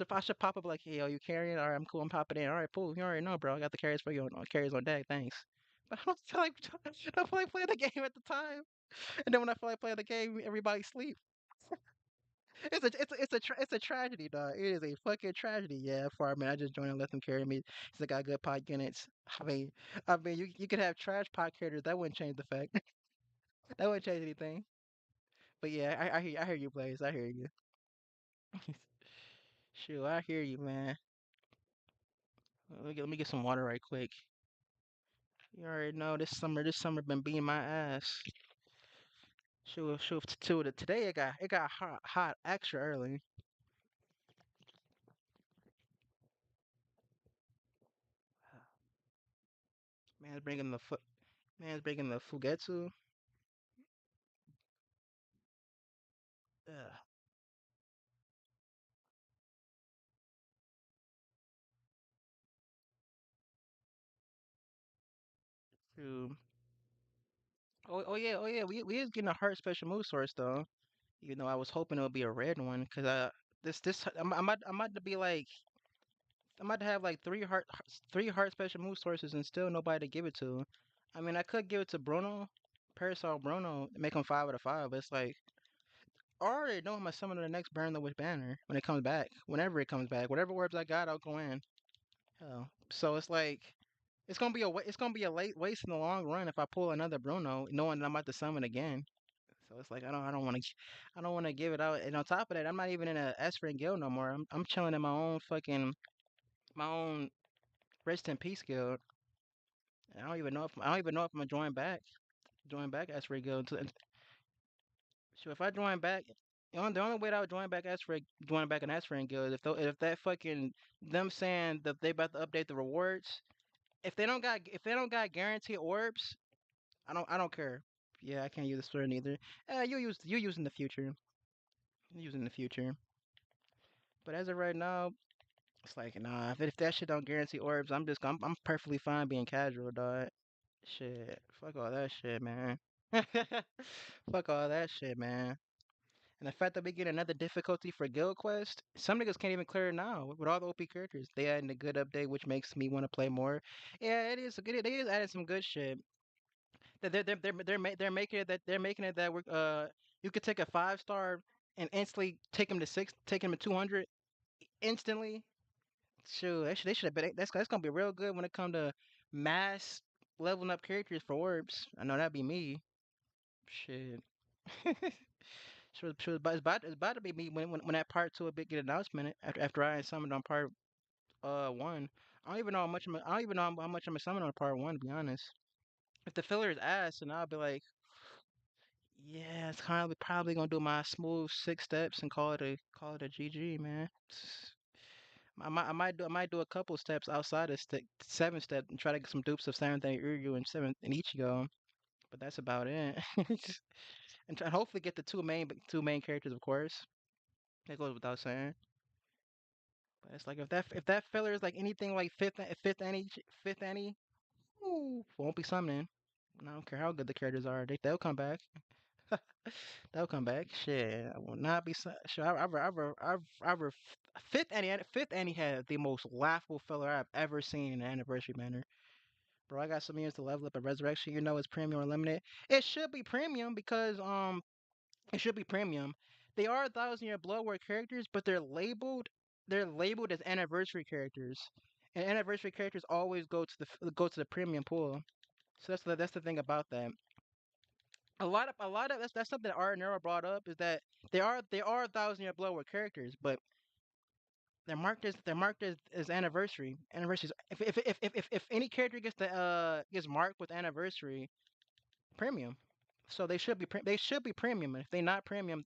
I should pop up like, hey, yo, you carrying? All right, I'm cool. I'm popping in. All right, cool. You already know, bro. I got the carries for you. Carries on deck. Thanks. But I don't feel like I don't feel like playing the game at the time. And then when I feel like playing the game, everybody sleep. It's a tragedy, dog. It is a fucking tragedy. Yeah, Farman. I just joined and let them carry me. Cause I got good pot units. I mean, you could have trash pot carriers. That wouldn't change the fact. That wouldn't change anything. But yeah, I hear you, Blaze. I hear you. Shoot, I hear you, man. Let me get some water right quick. You already know this summer been beating my ass. Shoot. Today it got hot extra early. Man's bringing the foot. Man's bringing the Fugetsu. Ugh. Shoot. Oh yeah. We is getting a heart special move source though. Even though I was hoping it would be a red one, cause this I'm about to be like I'm about to have like three heart special move sources and still nobody to give it to. I mean I could give it to Bruno, Parasol Bruno, make him 5 out of 5. But it's like I already know I'm gonna summon the next Burn the Witch banner when it comes back. Whenever it comes back, whatever orbs I got, I'll go in. Hell, so it's like it's gonna be a late waste in the long run if I pull another Bruno, knowing that I'm about to summon again. So it's like I don't want to give it out. And on top of that, I'm not even in a S rank guild no more. I'm chilling in my own rest in peace guild. I don't even know if I'm gonna join back S rank guild. So if I join back, the only way that I would join back an S rank guild is if that fucking them saying that they about to update the rewards. If they don't got guaranteed orbs, I don't care. Yeah, I can't use the sword either. You use in the future. You use in the future. But as of right now, it's like nah. If that shit don't guarantee orbs, I'm perfectly fine being casual, dog. Shit, fuck all that shit, man. Fuck all that shit, man. And the fact that we get another difficulty for Guild Quest, some niggas can't even clear it now with all the OP characters. They adding a good update, which makes me want to play more. Yeah, it is good. They is adding some good shit. They're making it that you could take a 5 star and instantly take him to 200 instantly. Sure, they should have been. That's gonna be real good when it come to mass leveling up characters for orbs. I know that'd be me. Shit. Sure, but it's about to be me when that part 2 a big get announcement after I summoned on part 1. I don't even know how much I don't even know how much I'm gonna summon on part 1 to be honest. If the filler is ass, then I'll be like, yeah, it's kind of probably gonna do my smooth 6 steps and call it a GG, man. I might do a couple steps outside of 7 step and try to get some dupes of Seventh and Uryu and seventh and Ichigo, but that's about it. And hopefully get the two main characters, of course. That goes without saying. But it's like if that filler is like anything like fifth Annie, ooh, won't be summoning. I don't care how good the characters are, they'll come back. They'll come back. Shit, I will not be. Sure, fifth Annie had the most laughable filler I've ever seen in an anniversary banner. Bro, I got some years to level up a resurrection. You know it's premium or limited. It should be premium because it should be premium. They are 1,000 year bloodwork characters, but they're labeled as anniversary characters, and anniversary characters always go to the premium pool. So that's the thing about that. A lot of that's something that Art Nero brought up is that they are 1,000 year bloodwork characters, but they're marked as anniversary anniversaries. If any character gets marked with anniversary premium, so they should be premium. And if they're not premium,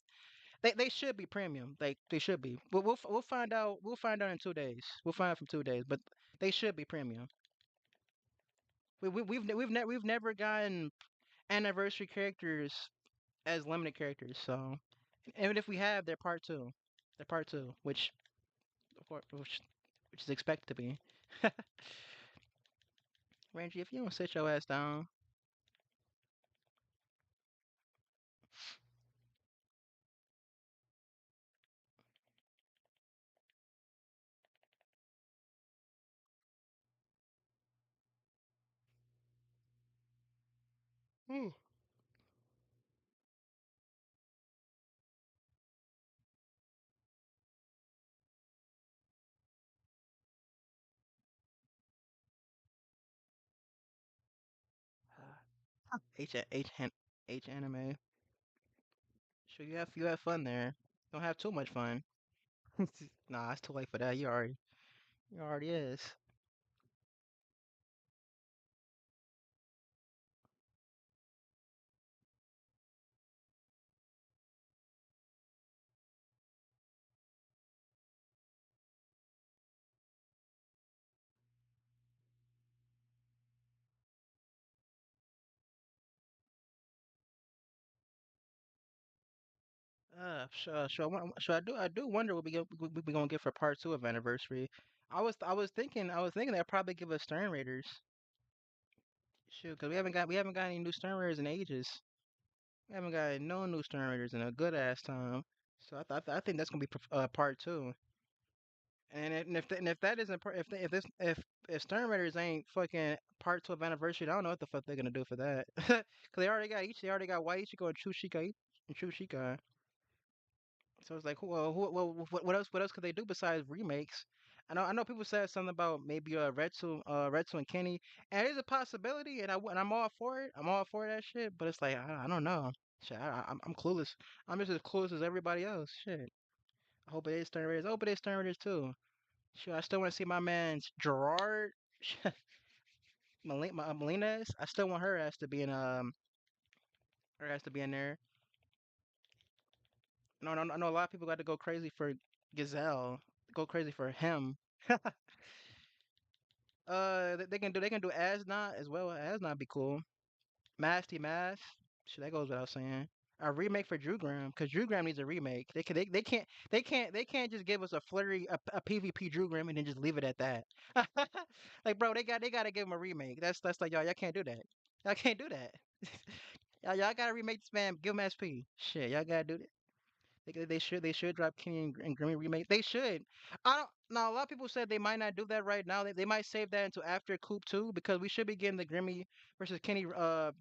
they should be premium. They should be. But we'll find out. We'll find out in 2 days. We'll find out from 2 days. But they should be premium. We've never gotten anniversary characters as limited characters. So even if we have, they're part two. They're part two, which of course, which is expected to be. Rangy, if you don't sit your ass down, mm. H anime. Sure, you have fun there. Don't have too much fun. Nah, it's too late for that. You already is. Sure. I do wonder what we gonna get for part 2 of anniversary. I was thinking they'll probably give us Stern Raiders. Shoot, cause we haven't got any new Stern Raiders in ages. We haven't got no new Stern Raiders in a good ass time. So I think that's gonna be part 2. And if that isn't if Stern Raiders ain't fucking part 12 anniversary, I don't know what the fuck they're gonna do for that. Cause they already got White Ichigo and True Shika. So it's like, what else could they do besides remakes? I know people said something about maybe Retsu and Kenny, and it is a possibility, and I'm all for it. I'm all for that shit, but it's like I don't know. Shit, I'm clueless. I'm just as clueless as everybody else. Shit. I hope it is Stern Raiders. I hope it is Stern Raiders too. Sure, I still want to see my man's Gerard Melina's. I still want her ass to be in there. No, no, I know a lot of people got to go crazy for Gazelle, go crazy for him. They can do Asnot as well. Asnot be cool. Masty Mask. Shit, that goes without saying. A remake for Drew Graham, cause Drew Graham needs a remake. They can't just give us a flurry a PvP Drew Graham and then just leave it at that. Like bro, they gotta give him a remake. That's like y'all can't do that. Y'all can't do that. Y'all gotta remake this man. Give him SP. Shit, y'all gotta do that. They should drop Kenny and Grimmy remake. They should. I don't. Now a lot of people said they might not do that right now. They might save that until after Coop 2 because we should be getting the Grimmy versus Kenny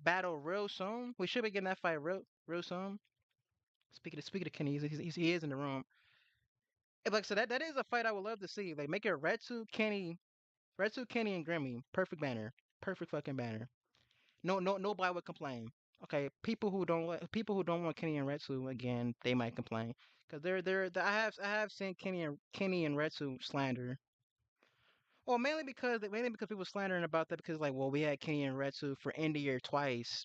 battle real soon. We should be getting that fight real soon. Speaking of Kenny, he is in the room. Like so that is a fight I would love to see. Like make it Retsu Kenny and Grimmy. Perfect banner. Perfect fucking banner. Nobody would complain. Okay, people who don't want Kenny and Retsu again, they might complain because I have seen Kenny and Retsu slander. Well, mainly because people slandering about that because like, well, we had Kenny and Retsu for end of year twice.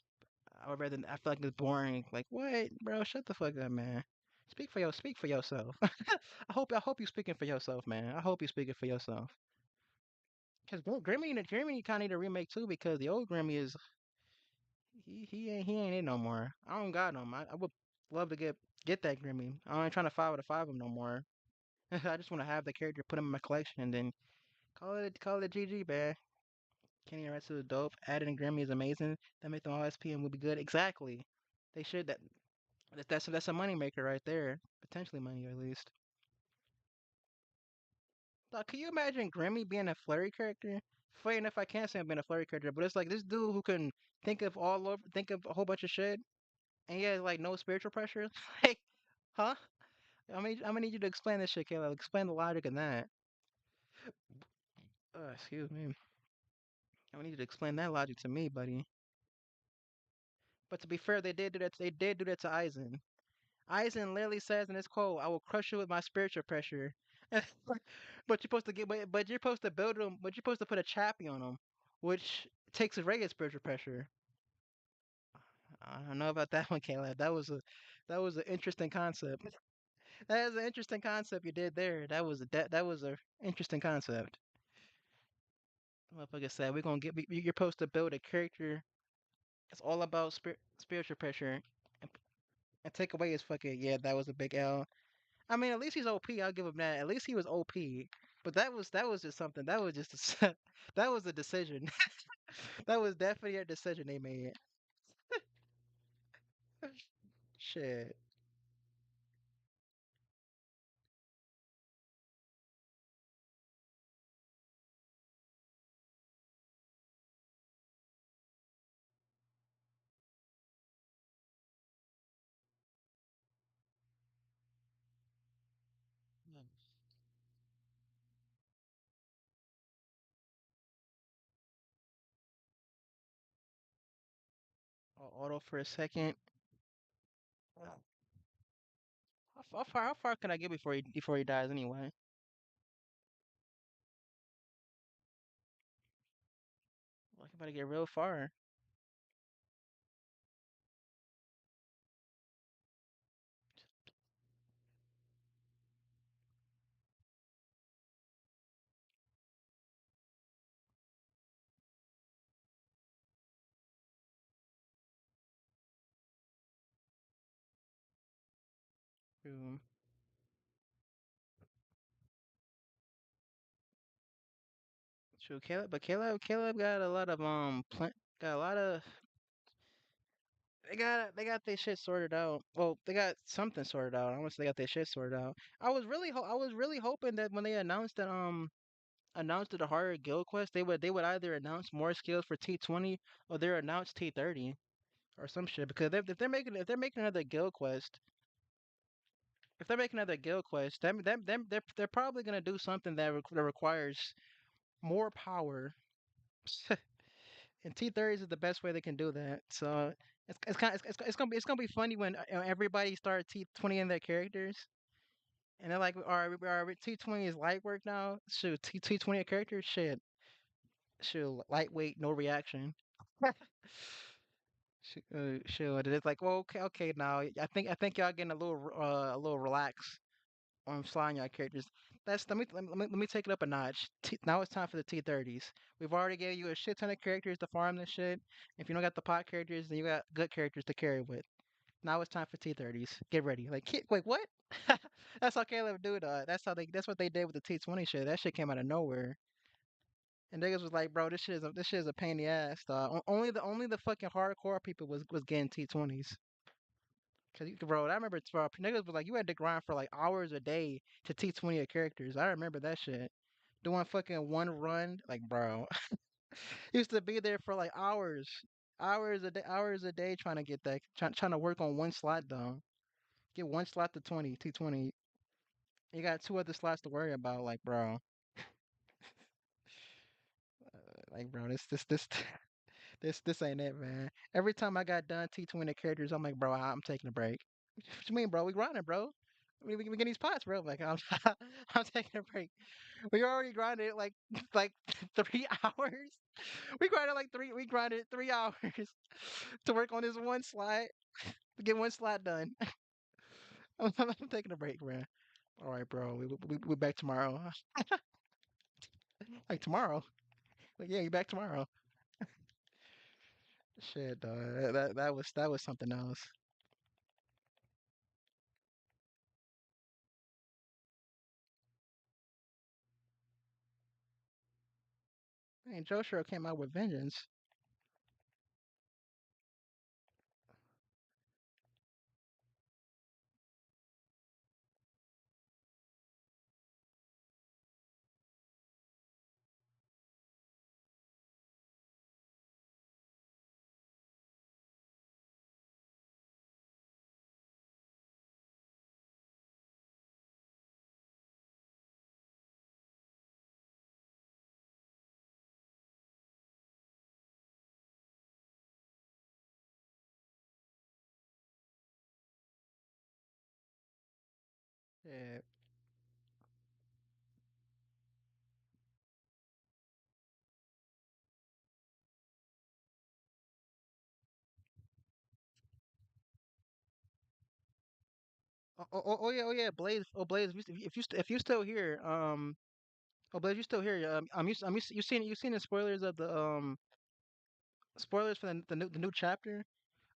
I would rather I feel like it's boring. Like, what, bro? Shut the fuck up, man. Speak for yourself. I hope you speaking for yourself, man. I hope you speaking for yourself. Because Grimmy kind of need a remake too because the old Grimmy is he ain't it no more. I don't got him. I would love to get that Grimmy. I ain't trying to 5 out of 5 him no more. I just want to have the character, put him in my collection, and then call it GG, man. Kenny Aretsu is dope. Adding a Grammy is amazing. That make them all SP and will be good. Exactly. They should that's a money maker right there. Potentially money at least. Like, can you imagine Grammy being a flurry character? Funny enough, I can't say I'm being a flurry character, but it's like this dude who can think of a whole bunch of shit, and he has like no spiritual pressure. Like, huh? I'm gonna need you to explain this shit, Caleb. Explain the logic in that. Excuse me. I'm gonna need you to explain that logic to me, buddy. But to be fair, they did do that. They did do that to Aizen. Aizen literally says in his quote, "I will crush you with my spiritual pressure." But you're supposed to build him. But you're supposed to put a chappy on him, which takes away his spiritual pressure. I don't know about that one, Caleb. That was an interesting concept. That is an interesting concept you did there. That was a interesting concept. Motherfucker said we're gonna you're supposed to build a character. It's all about spiritual pressure, and, and take away his fucking yeah. That was a big L. I mean, at least he's OP. I'll give him that. At least he was OP. But that was just something. That was just that was a decision. That was definitely a decision they made. Shit. Auto for a second. How far can I get before he dies anyway? Like I'm about to get real far. True. True. Caleb got a lot of got a lot of they got their shit sorted out. Well, they got something sorted out. I want to say they got their shit sorted out. I was really hoping that when they announced the harder guild quest, they would either announce more skills for T20 or they announce T30 or some shit. Because if they're making another guild quest, they're probably gonna do something that requires more power. And T30s is the best way they can do that. So it's gonna be funny when everybody start T20 in their characters, and they're like, all right, T20 is light work now. Shoot, T20 characters, shoot, lightweight, no reaction. Shoot, it's like, well, okay, now I think y'all getting a little relaxed on flying y'all characters. Let me take it up a notch. Now it's time for the T30s. We've already gave you a shit ton of characters to farm this shit. If you don't got the pot characters, then you got good characters to carry with. Now it's time for T30s. Get ready. Like, wait, what? That's how Caleb do it. That's what they did with the T20 shit. That shit came out of nowhere. And niggas was like, bro, this shit is a pain in the ass. Only the fucking hardcore people was getting T20s. Cause bro, I remember bro, niggas was like, you had to grind for like hours a day to T20 of characters. I remember that shit. Doing fucking one run, like bro, used to be there for like hours a day trying to get that, trying to work on one slot down. Get one slot to 20 T20. You got two other slots to worry about, like bro, this ain't it, man. Every time I got done T20 characters, I'm like, bro, I'm taking a break. What you mean, bro? We grinding, bro. We get these pots, bro. Like I'm taking a break. We already grinded like 3 hours. We grinded 3 hours to work on this one slide to get one slide done. I'm taking a break, man. All right, bro. We back tomorrow. Like tomorrow. Like yeah, you back tomorrow. Shit, dog. That was something else. Man, Joshua came out with vengeance. Yeah. Oh yeah, Blaze. Oh Blaze, if you still here, oh Blaze, you still here? You seen the spoilers for the new chapter?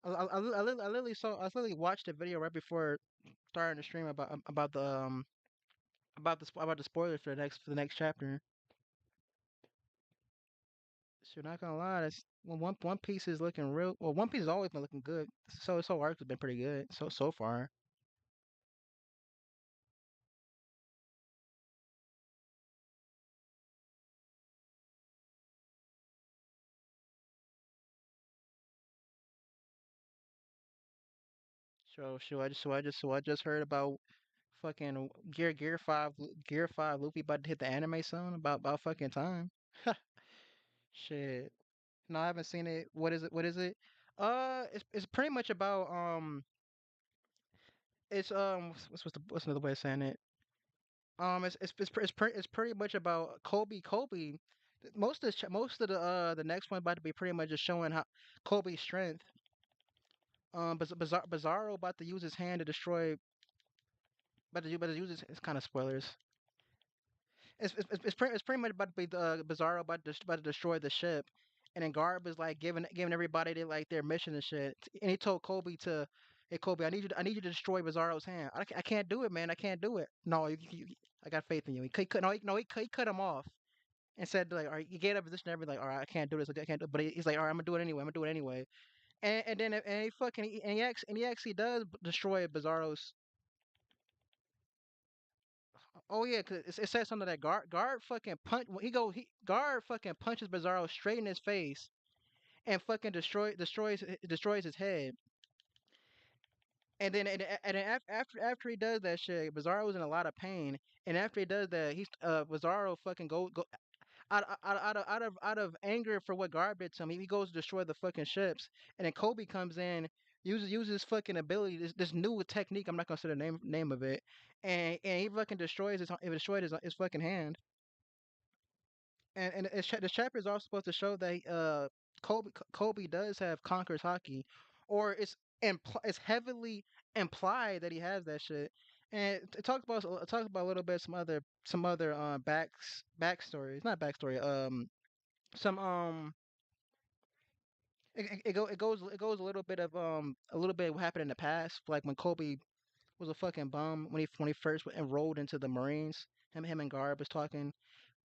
I literally watched a video right before starting the stream about the spoilers for the next chapter. So not gonna lie, that's One Piece is looking real. Well, One Piece has always been looking good. So arcs have been pretty good so far. So I just heard about fucking Gear 5 Luffy about to hit the anime soon. About fucking time. Shit. No, I haven't seen it. What is it? What is it? It's pretty much about it's what's another way of saying it? It's pretty much about Kobe. Most of the next one about to be pretty much just showing how Kobe's strength. Bizarro about to use his hand to destroy. About to use his. It's kind of spoilers. It's pretty much about to be Bizarro about to destroy the ship, and then Garb is like giving everybody their mission and shit. And he told Kobe to, hey Kobe, I need you to destroy Bizarro's hand. I can't do it, man. I can't do it. No, I got faith in you. He cut no he, no he cut him off and said like, all right, you get a position. Everybody like, all right, I can't do this. I can't do. But he's like, all right, I'm gonna do it anyway. I'm gonna do it anyway. and he fucking and he actually does destroy Bizarro's. Oh yeah, cause it says something that guard fucking punch. When he guard fucking punches Bizarro straight in his face and fucking destroys his head. And then after he does that shit, Bizarro's in a lot of pain. And after he does that, he's Bizarro fucking go out of anger for what Garb did to him. He goes to destroy the fucking ships, and then Kobe comes in, uses fucking ability, this new technique. I'm not gonna say the name of it, and he fucking destroys he destroyed his fucking hand. And the chapter is also supposed to show that Kobe does have Conqueror's hockey, or it's heavily implied that he has that shit. And it talks about a little bit some other backstories, not backstory, some it goes a little bit what happened in the past, like when Kobe was a fucking bum when he first enrolled into the Marines. Him and Garb was talking,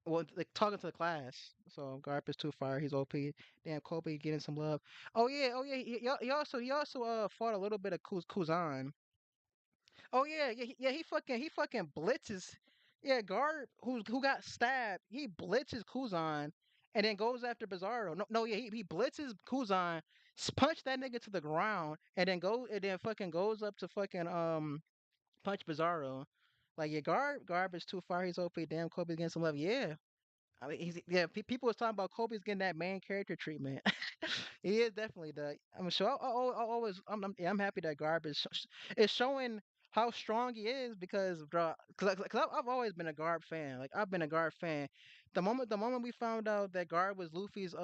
well, like talking to the class. So Garp is too fire. He's OP. Damn, Kobe getting some love. Oh yeah. He also fought a little bit of Kuzan. Oh yeah. He fucking blitzes. Yeah, Garp who got stabbed. He blitzes Kuzan and then goes after Bizarro. No, yeah. He blitzes Kuzan, punch that nigga to the ground, and then fucking goes up to fucking punch Bizarro. Like yeah, Garb is too far. He's OP. Damn, Kobe's getting some love. Yeah. I mean, yeah. People was talking about Kobe's getting that main character treatment. He is definitely the. I'm sure. I always. Yeah, I'm happy that Garb is showing how strong he is because, bro. Cause I've always been a Garb fan. Like I've been a Garb fan. The moment we found out that Garb was Luffy's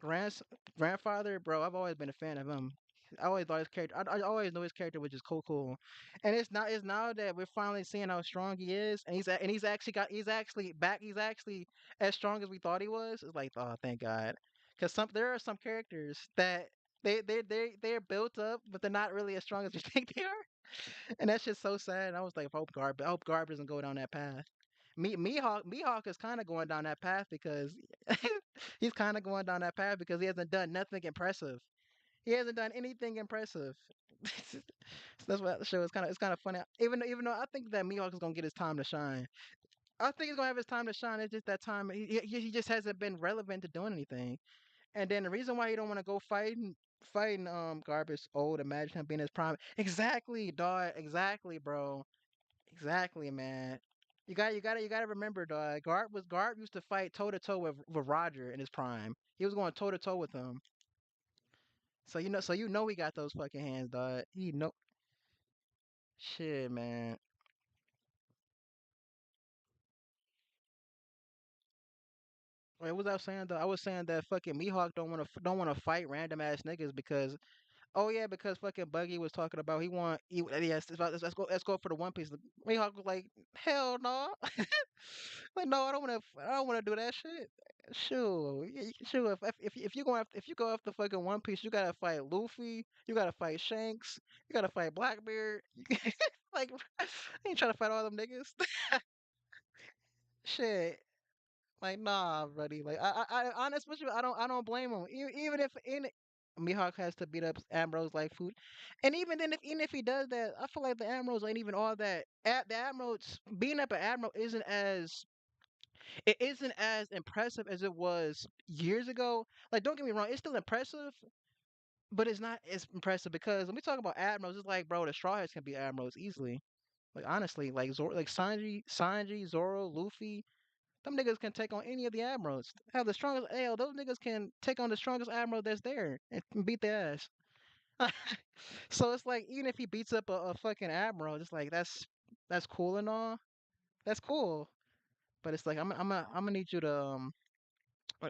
grands grandfather, bro, I've always been a fan of him. I always thought his character. I always knew his character was just cool. And it's now that we're finally seeing how strong he is, and he's actually back. He's actually as strong as we thought he was. It's like, oh, thank God, because there are some characters that they're built up, but they're not really as strong as you think they are, and that's just so sad. And I was like, I hope Garb doesn't go down that path. Mihawk is kind of going down that path because he's kind of going down that path because he hasn't done nothing impressive. He hasn't done anything impressive. So that's what the show is kind of funny. Even though I think that Mihawk is gonna get his time to shine. I think he's gonna have his time to shine. It's just that time he just hasn't been relevant to doing anything. And then the reason why he don't want to go fighting Garbage old, imagine him being his prime. Exactly, dog. Exactly, bro. Exactly, man. You gotta remember, dog. Garb used to fight toe to toe with Roger in his prime. He was going toe to toe with him. So he got those fucking hands, dog. He know shit, man. Wait, what was I saying though? I was saying that fucking Mihawk don't want to fight random ass niggas because oh yeah, because fucking Buggy was talking about yes, let's go for the One Piece. Mihawk was like, hell no. Like no, I don't wanna do that shit. Sure, sure. If you go after fucking One Piece, you gotta fight Luffy, you gotta fight Shanks, you gotta fight Blackbeard. Like, I ain't trying to fight all them niggas. Shit. Like, nah, buddy. Like, honest with you, I don't blame him. Even if Mihawk has to beat up Ambrose like food, and even if he does that, I feel like the Ambrose ain't even all that. The Ambrose beating up an Admiral isn't as impressive as it was years ago. Like, don't get me wrong, it's still impressive, but it's not as impressive because when we talk about Admirals, it's like, bro, the Straw Hats can be Admirals easily. Like honestly, like like Sanji, Zoro, Luffy. Them niggas can take on any of the admirals. Hell, the strongest. Hell, those niggas can take on the strongest admiral that's there and can beat their ass. So it's like even if he beats up a fucking admiral, it's like that's cool and all. That's cool, but it's like I'm gonna need you to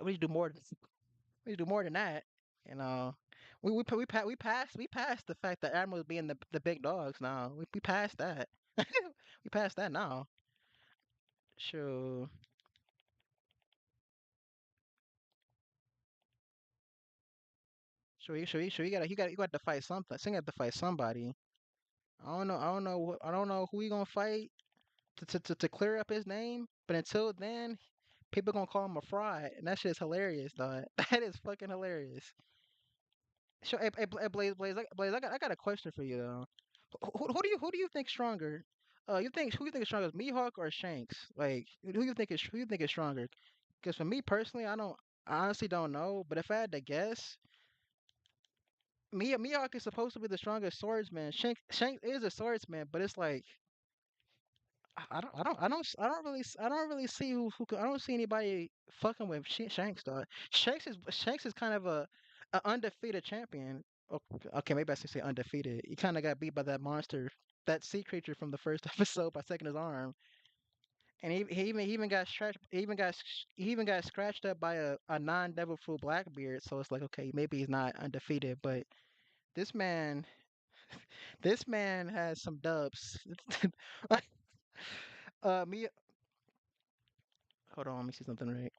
we do more. We do more than that. You know, we passed the fact that admirals being the big dogs now. We passed that. We passed that now. Sure. Sure. You got to fight something. So you got to fight somebody. I don't know. I don't know who he gonna fight to clear up his name. But until then, people gonna call him a fraud, and that shit's hilarious, dog. That is fucking hilarious. So, Blaze, I got a question for you though. Who do you think stronger? Who you think is stronger, Mihawk or Shanks? Like, who you think is stronger? Because for me personally, I honestly don't know. But if I had to guess, Mihawk is supposed to be the strongest swordsman. Shanks is a swordsman, but it's like I don't really I don't really see I don't see anybody fucking with Shanks though. Shanks is kind of a undefeated champion. Okay, maybe I should say undefeated. He kind of got beat by that monster, that sea creature from the first episode by taking his arm, and he even got scratched. He even got scratched up by a non-devil fruit Blackbeard. So it's like, okay, maybe he's not undefeated, but this man this man has some dubs. Me. Hold on, let me see something right.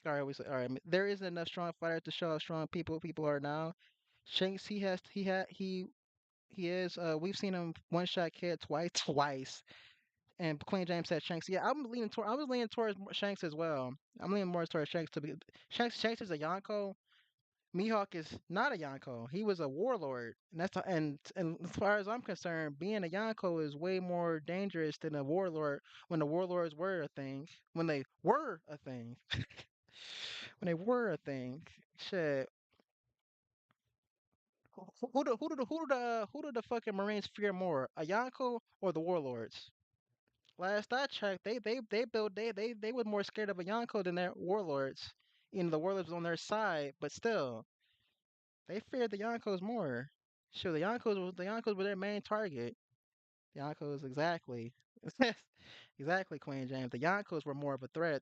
All right, all right. There isn't enough strong fighters to show how strong people are now. Shanks, he is. We've seen him one shot kid twice, twice. And Queen James said Shanks. Yeah, I was leaning towards Shanks as well. I'm leaning more towards Shanks to be. Shanks is a Yonko. Mihawk is not a Yonko. He was a warlord, and and as far as I'm concerned, being a Yonko is way more dangerous than a warlord when the warlords were a thing. When they were a thing. When they were a thing. Shit. Who do the fucking Marines fear more, a Yonko or the warlords? Last I checked, they were more scared of a Yonko than their warlords. You know, the warlords was on their side, but still, they feared the Yonkos more. Sure, the Yonkos were their main target. The Yonkos, exactly, exactly, Queen James. The Yonkos were more of a threat,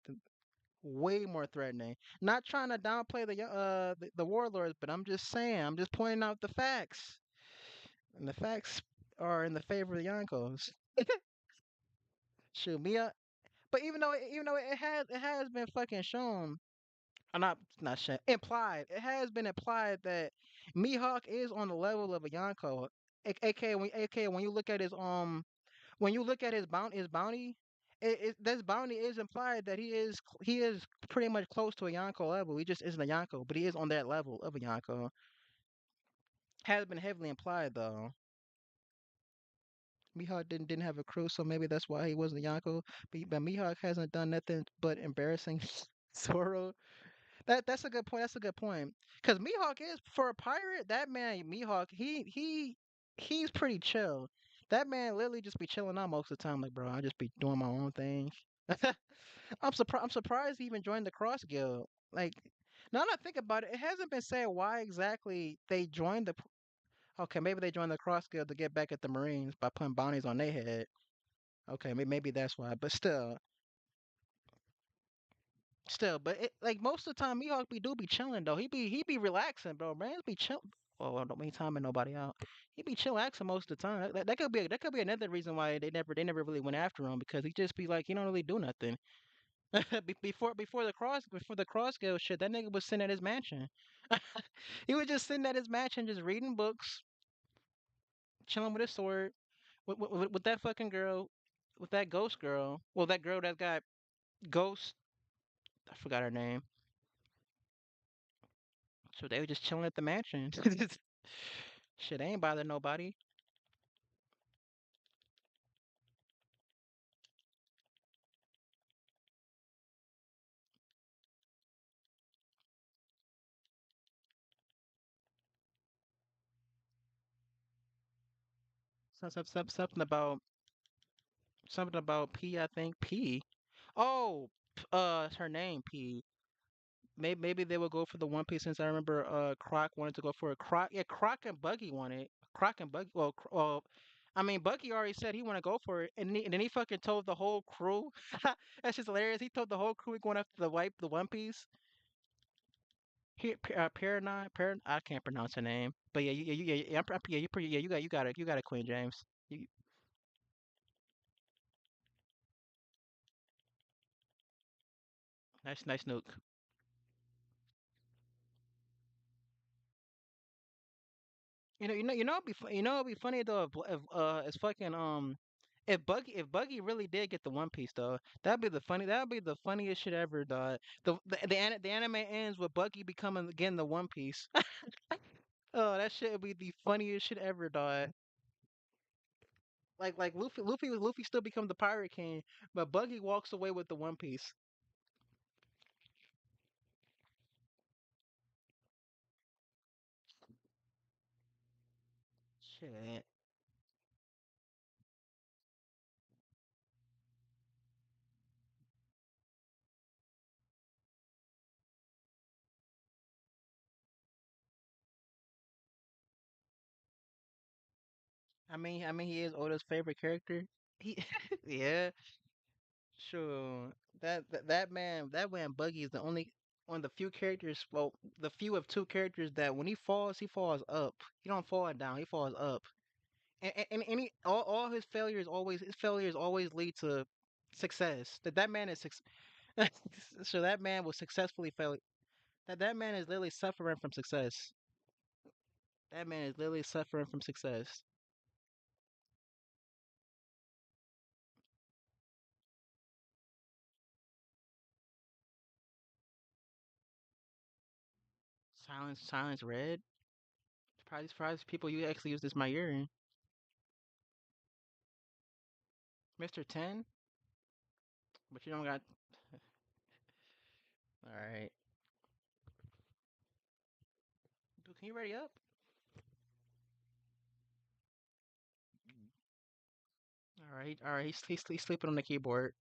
way more threatening. Not trying to downplay the warlords, but I'm just saying, I'm just pointing out the facts, and the facts are in the favor of the Yonkos. Shoot, Mia. But even though it has been fucking shown, or not shown, implied. It has been implied that Mihawk is on the level of a Yonko. AKA when you look at when you look at his bounty, this bounty is implied that he is pretty much close to a Yonko level. He just isn't a Yonko, but he is on that level of a Yonko. Has been heavily implied though. Mihawk didn't have a crew, so maybe that's why he wasn't a Yonko. But Mihawk hasn't done nothing but embarrassing Zoro. That's a good point. That's a good point. Because Mihawk is for a pirate. That man Mihawk, he's pretty chill. That man literally just be chilling out most of the time. Like, bro, I just be doing my own thing. I'm surprised he even joined the Cross Guild. Like, now that I think about it, it hasn't been said why exactly they joined the. Okay, maybe they joined the Cross Guild to get back at the Marines by putting bounties on their head. Okay, maybe that's why. But still, but like most of the time, Mihawk be chilling though. He be relaxing, bro. Man, be chill. Oh, I don't mean timing nobody out. He be chillaxing most of the time. That could be another reason why they never really went after him because he just be like he don't really do nothing. Before the cross guild shit, that nigga was sitting at his mansion. He was just sitting at his mansion, just reading books, chilling with his sword, with that fucking girl, with that ghost girl. Well, that girl that got ghost. I forgot her name. So they were just chilling at the mansion. Shit, they ain't bother nobody. Something about P. I think P. Oh, it's her name P. Maybe they will go for the One Piece since I remember Croc wanted to go for a Croc. Yeah, Croc and Buggy wanted. Croc and Buggy. I mean Buggy already said he want to go for it, and then he fucking told the whole crew. That's just hilarious. He told the whole crew he going after the One Piece. I can't pronounce her name, but yeah, you got it, you got it, Queen James. You, nice nuke. It'd be funny though if it's fucking If Buggy really did get the One Piece though, that'd be the funniest shit ever, dog. The anime ends with Buggy becoming again the One Piece. Oh, that shit would be the funniest shit ever, dog. Like Luffy still becomes the Pirate King, but Buggy walks away with the One Piece. Shit. I mean, he is Oda's favorite character. He, yeah, sure. That man Buggy is the only one of the few characters, well, the few of two characters that when he falls up. He don't fall down, he falls up. All his failures always lead to success. That man is so that man will successfully fail. That man is literally suffering from success. That man is literally suffering from success. Silence red. Surprise people you actually use this my urine. Mr. 10, but you don't got. All right. Dude, can you ready up? All right. He's sleeping on the keyboard.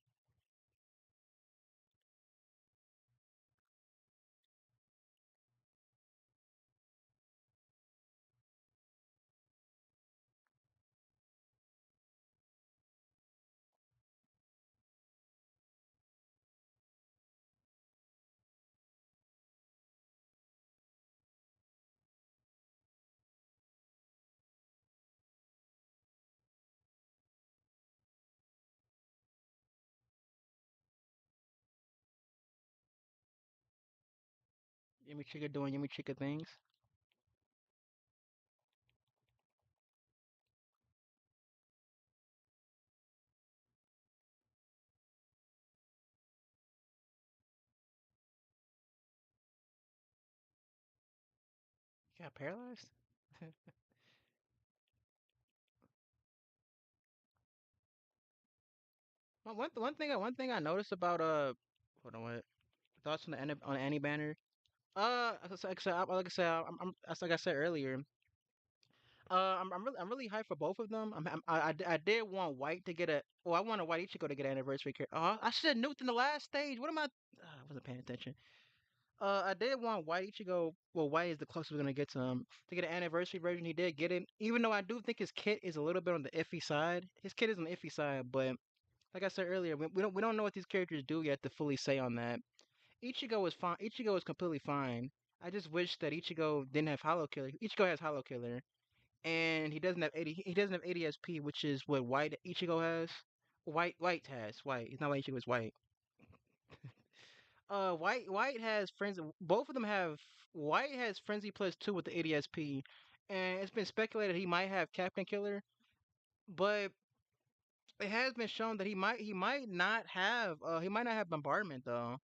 Yummy Chica doing Yummy Chica things. Got paralyzed. One thing I noticed about hold on, what thoughts on the on the Annie banner? Like I said, like I said earlier. I'm really hyped for both of them. I did want White to get a. Well, I wanted White Ichigo to get an anniversary character. Oh, I should have nuked in the last stage. What am I? I wasn't paying attention. I did want White Ichigo. Well, White is the closest we're gonna get to him to get an anniversary version. He did get it, even though I do think his kit is a little bit on the iffy side. His kit is on the iffy side, but like I said earlier, we don't know what these characters do yet to fully say on that. Ichigo is fine. Ichigo is completely fine. I just wish that Ichigo didn't have Hollow Killer. Ichigo has Hollow Killer, and he doesn't have 80. He doesn't have ADSP, which is what White Ichigo has. White has White. It's not White Ichigo. It's White. White has friends. Both of them have. White has Frenzy plus two with the ADSP, and it's been speculated he might have Captain Killer, but it has been shown that he might not have Bombardment though.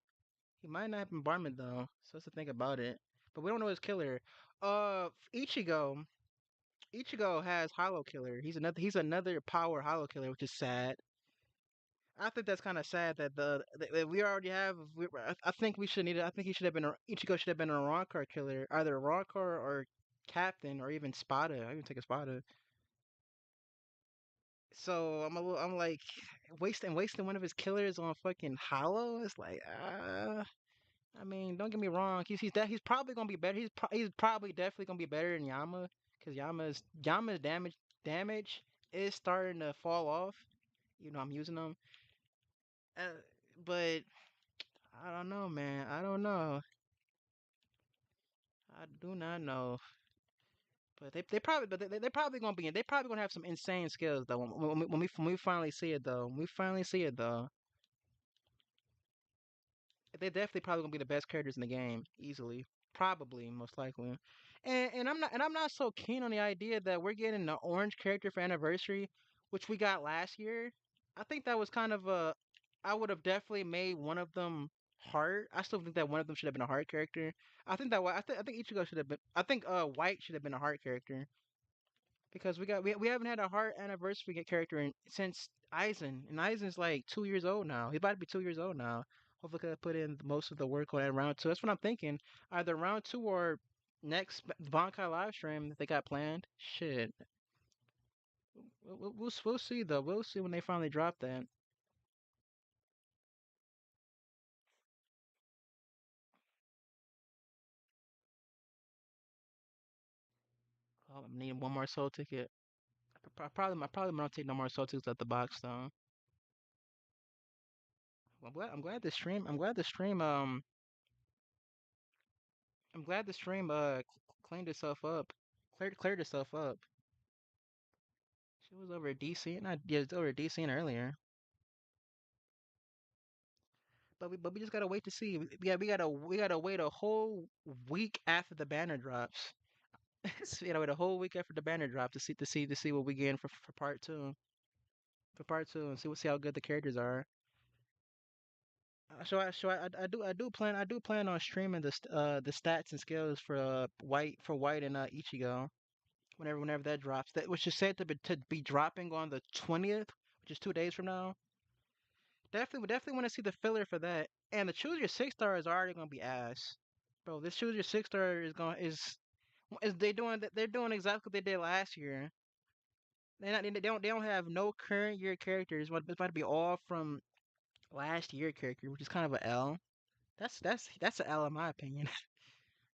He might not have Bombardment though. So that's the thing about it. But we don't know his killer. Ichigo. Ichigo has Hollow Killer. He's another power Hollow Killer, which is sad. I think that's kind of sad that that we already have. I think we should need. I think he should have been. Ichigo should have been a Rancor killer, either a Rancor or Captain, or even Spada. I even take a Spada. So I'm like wasting one of his killers on fucking Hollow. It's like I mean, don't get me wrong. He's probably gonna be better. He's probably definitely gonna be better than Yama, because Yama's damage is starting to fall off. You know, I'm using them. Uh, but I don't know, man. I don't know. I do not know. But they probably gonna be. They probably gonna have some insane skills though. When we finally see it though. When we finally see it though. They definitely probably gonna be the best characters in the game easily. Probably, most likely. And I'm not so keen on the idea that we're getting the orange character for anniversary which we got last year. I think that was kind of a. I would have definitely made one of them heart. I still think that one of them should have been a heart character. I think that I think Ichigo should have been. I think White should have been a heart character because we haven't had a heart anniversary character since Aizen, and Aizen's like 2 years old now. He's about to be 2 years old now. Hopefully, I put in most of the work on that round two. That's what I'm thinking. Either round two or next Bankai live stream that they got planned. Shit, we'll see though. We'll see when they finally drop that. Oh, I'm needing one more soul ticket. I probably won't take no more soul tickets at the box though. I'm glad the stream. I'm glad the stream cleaned itself up. Cleared itself up. She was over DC, not yeah, it's over DC earlier. But we just gotta wait to see. We gotta wait a whole week after the banner drops. So we gotta wait a whole week after the banner drop to see what we get for part two. For part two and see how good the characters are. I do plan on streaming the stats and skills for White and Ichigo whenever that drops. That which is said to be dropping on the 20th, which is 2 days from now. Definitely want to see the filler for that. And the choose your six star is already gonna be ass, bro. This choose your six star is they're doing exactly what they did last year. They don't have no current year characters. It's about to be all from last year character, which is kind of a L. That's an L in my opinion.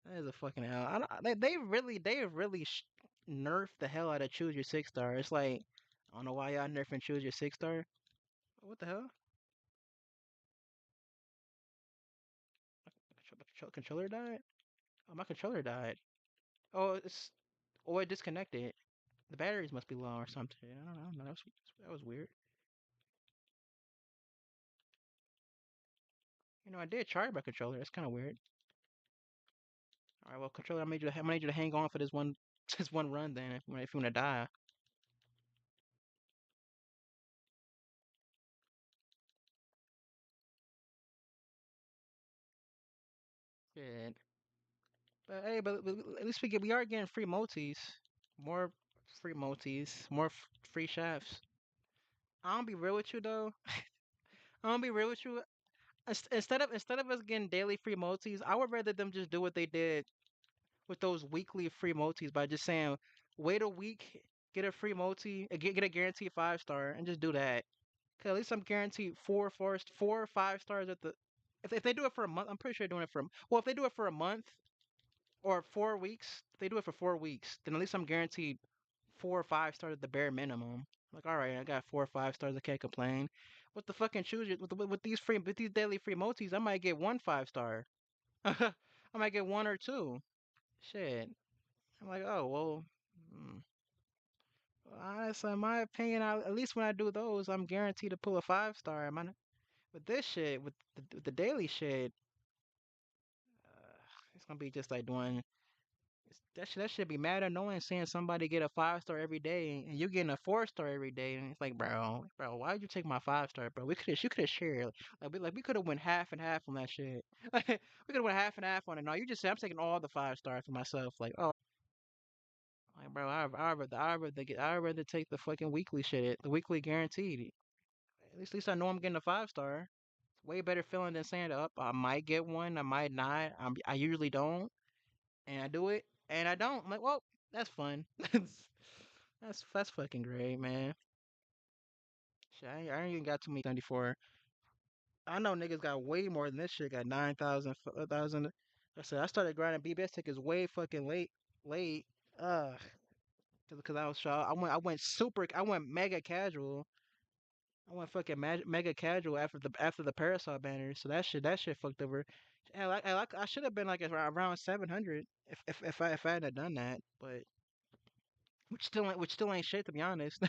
That is a fucking L. I don't, they really nerfed the hell out of choose your six star. It's like I don't know why y'all nerfing choose your six star. What the hell? My controller died. Oh, my controller died. Oh, it disconnected. The batteries must be low or something. I don't know. That was weird. I did charge my controller. That's kind of weird. All right, well, controller, I'm gonna need you to hang on for this one this one run then if you wanna die. Shit. But hey, but at least we are getting free multis, more free multis, more free shafts. I'm gonna be real with you though. I'm gonna be real with you. Instead of us getting daily free multis, I would rather them just do what they did with those weekly free multis by just saying, wait a week, get a free multi, get a guaranteed 5 star, and just do that. 'Cause at least I'm guaranteed 4 or 5 stars at the. If they do it for a month, I'm pretty sure they're doing it for. Well, if they do it for a month or 4 weeks, if they do it for 4 weeks, then at least I'm guaranteed 4 or 5 stars at the bare minimum. Like, all right, I got 4 or 5 stars. I can't complain. With the fucking choose with these daily free multis, I might get one 5 star. I might get one or two. Shit. I'm like, oh well. mm, Honestly, in my opinion, at least when I do those, I'm guaranteed to pull a 5 star. With this shit, with the daily shit, it's gonna be just like doing that should be mad annoying seeing somebody get a 5 star every day and you getting a 4 star every day, and it's like, bro, why did you take my 5 star, bro? You could have shared, like we could have went half and half on that shit. We could have went half and half on it. No, you just said I'm taking all the 5 stars for myself. Like, bro, I'd rather take the fucking weekly shit, the weekly guaranteed. At least I know I'm getting a 5 star. Way better feeling than saying up. I might get one, I might not. I usually don't, and I do it, and I don't. I'm like, well, that's fun. That's fucking great, man. Shit, I ain't even got too many 74. I know niggas got way more than this shit. Got 9,000, 1,000. I said I started grinding BBS tickets way fucking late. Uh, cause I was shy. I went mega casual. I went fucking mega casual after the Parasol banner. So that shit fucked over. I should have been like around 700 if I hadn't done that. But which still ain't shit, to be honest.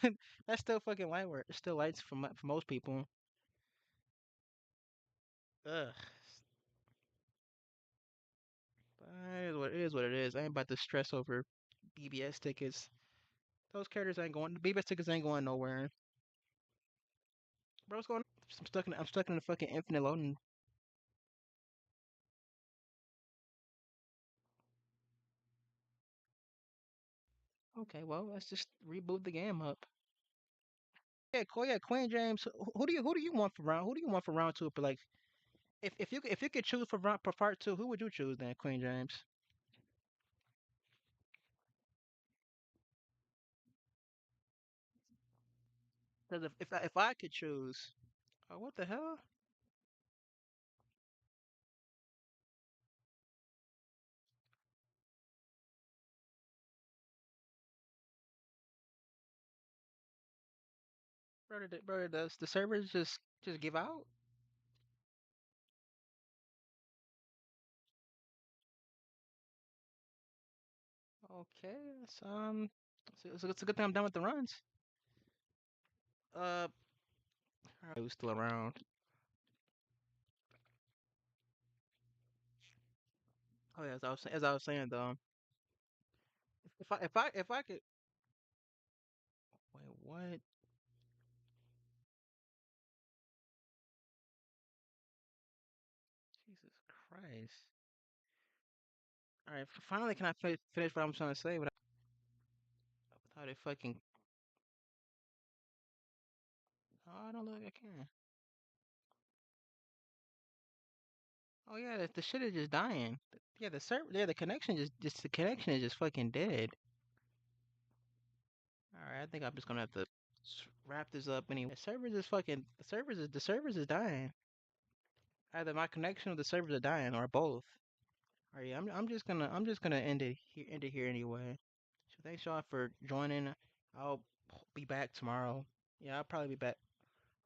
That's still fucking light work. It's still lights for most people. Ugh. But it is what it is. I ain't about to stress over BBS tickets. Those characters ain't going. The Beavis tickets ain't going nowhere. Bro, what's going on? I'm stuck in the fucking infinite loading. Okay, well, let's just reboot the game up. Yeah, Queen James. Who do you want for round? Who do you want for round two? But like, if you could choose for round for part two, who would you choose then, Queen James? Because if I could choose, oh, what the hell? Brother, does the servers just give out? Okay, it's a good thing I'm done with the runs. Uh, who's still around? Oh yeah, as I was saying though, if I could wait, what? Jesus Christ! All right, finally, can I finish what I'm trying to say without it fucking? Oh, I don't look like I can. Oh yeah, the shit is just dying. Yeah, the server, yeah, the connection just the connection is just fucking dead. All right, I think I'm just gonna have to wrap this up anyway. The servers is dying. Either my connection or the servers are dying, or both. All right, yeah, I'm just gonna end it here anyway. So thanks y'all for joining. I'll be back tomorrow. Yeah, I'll probably be back.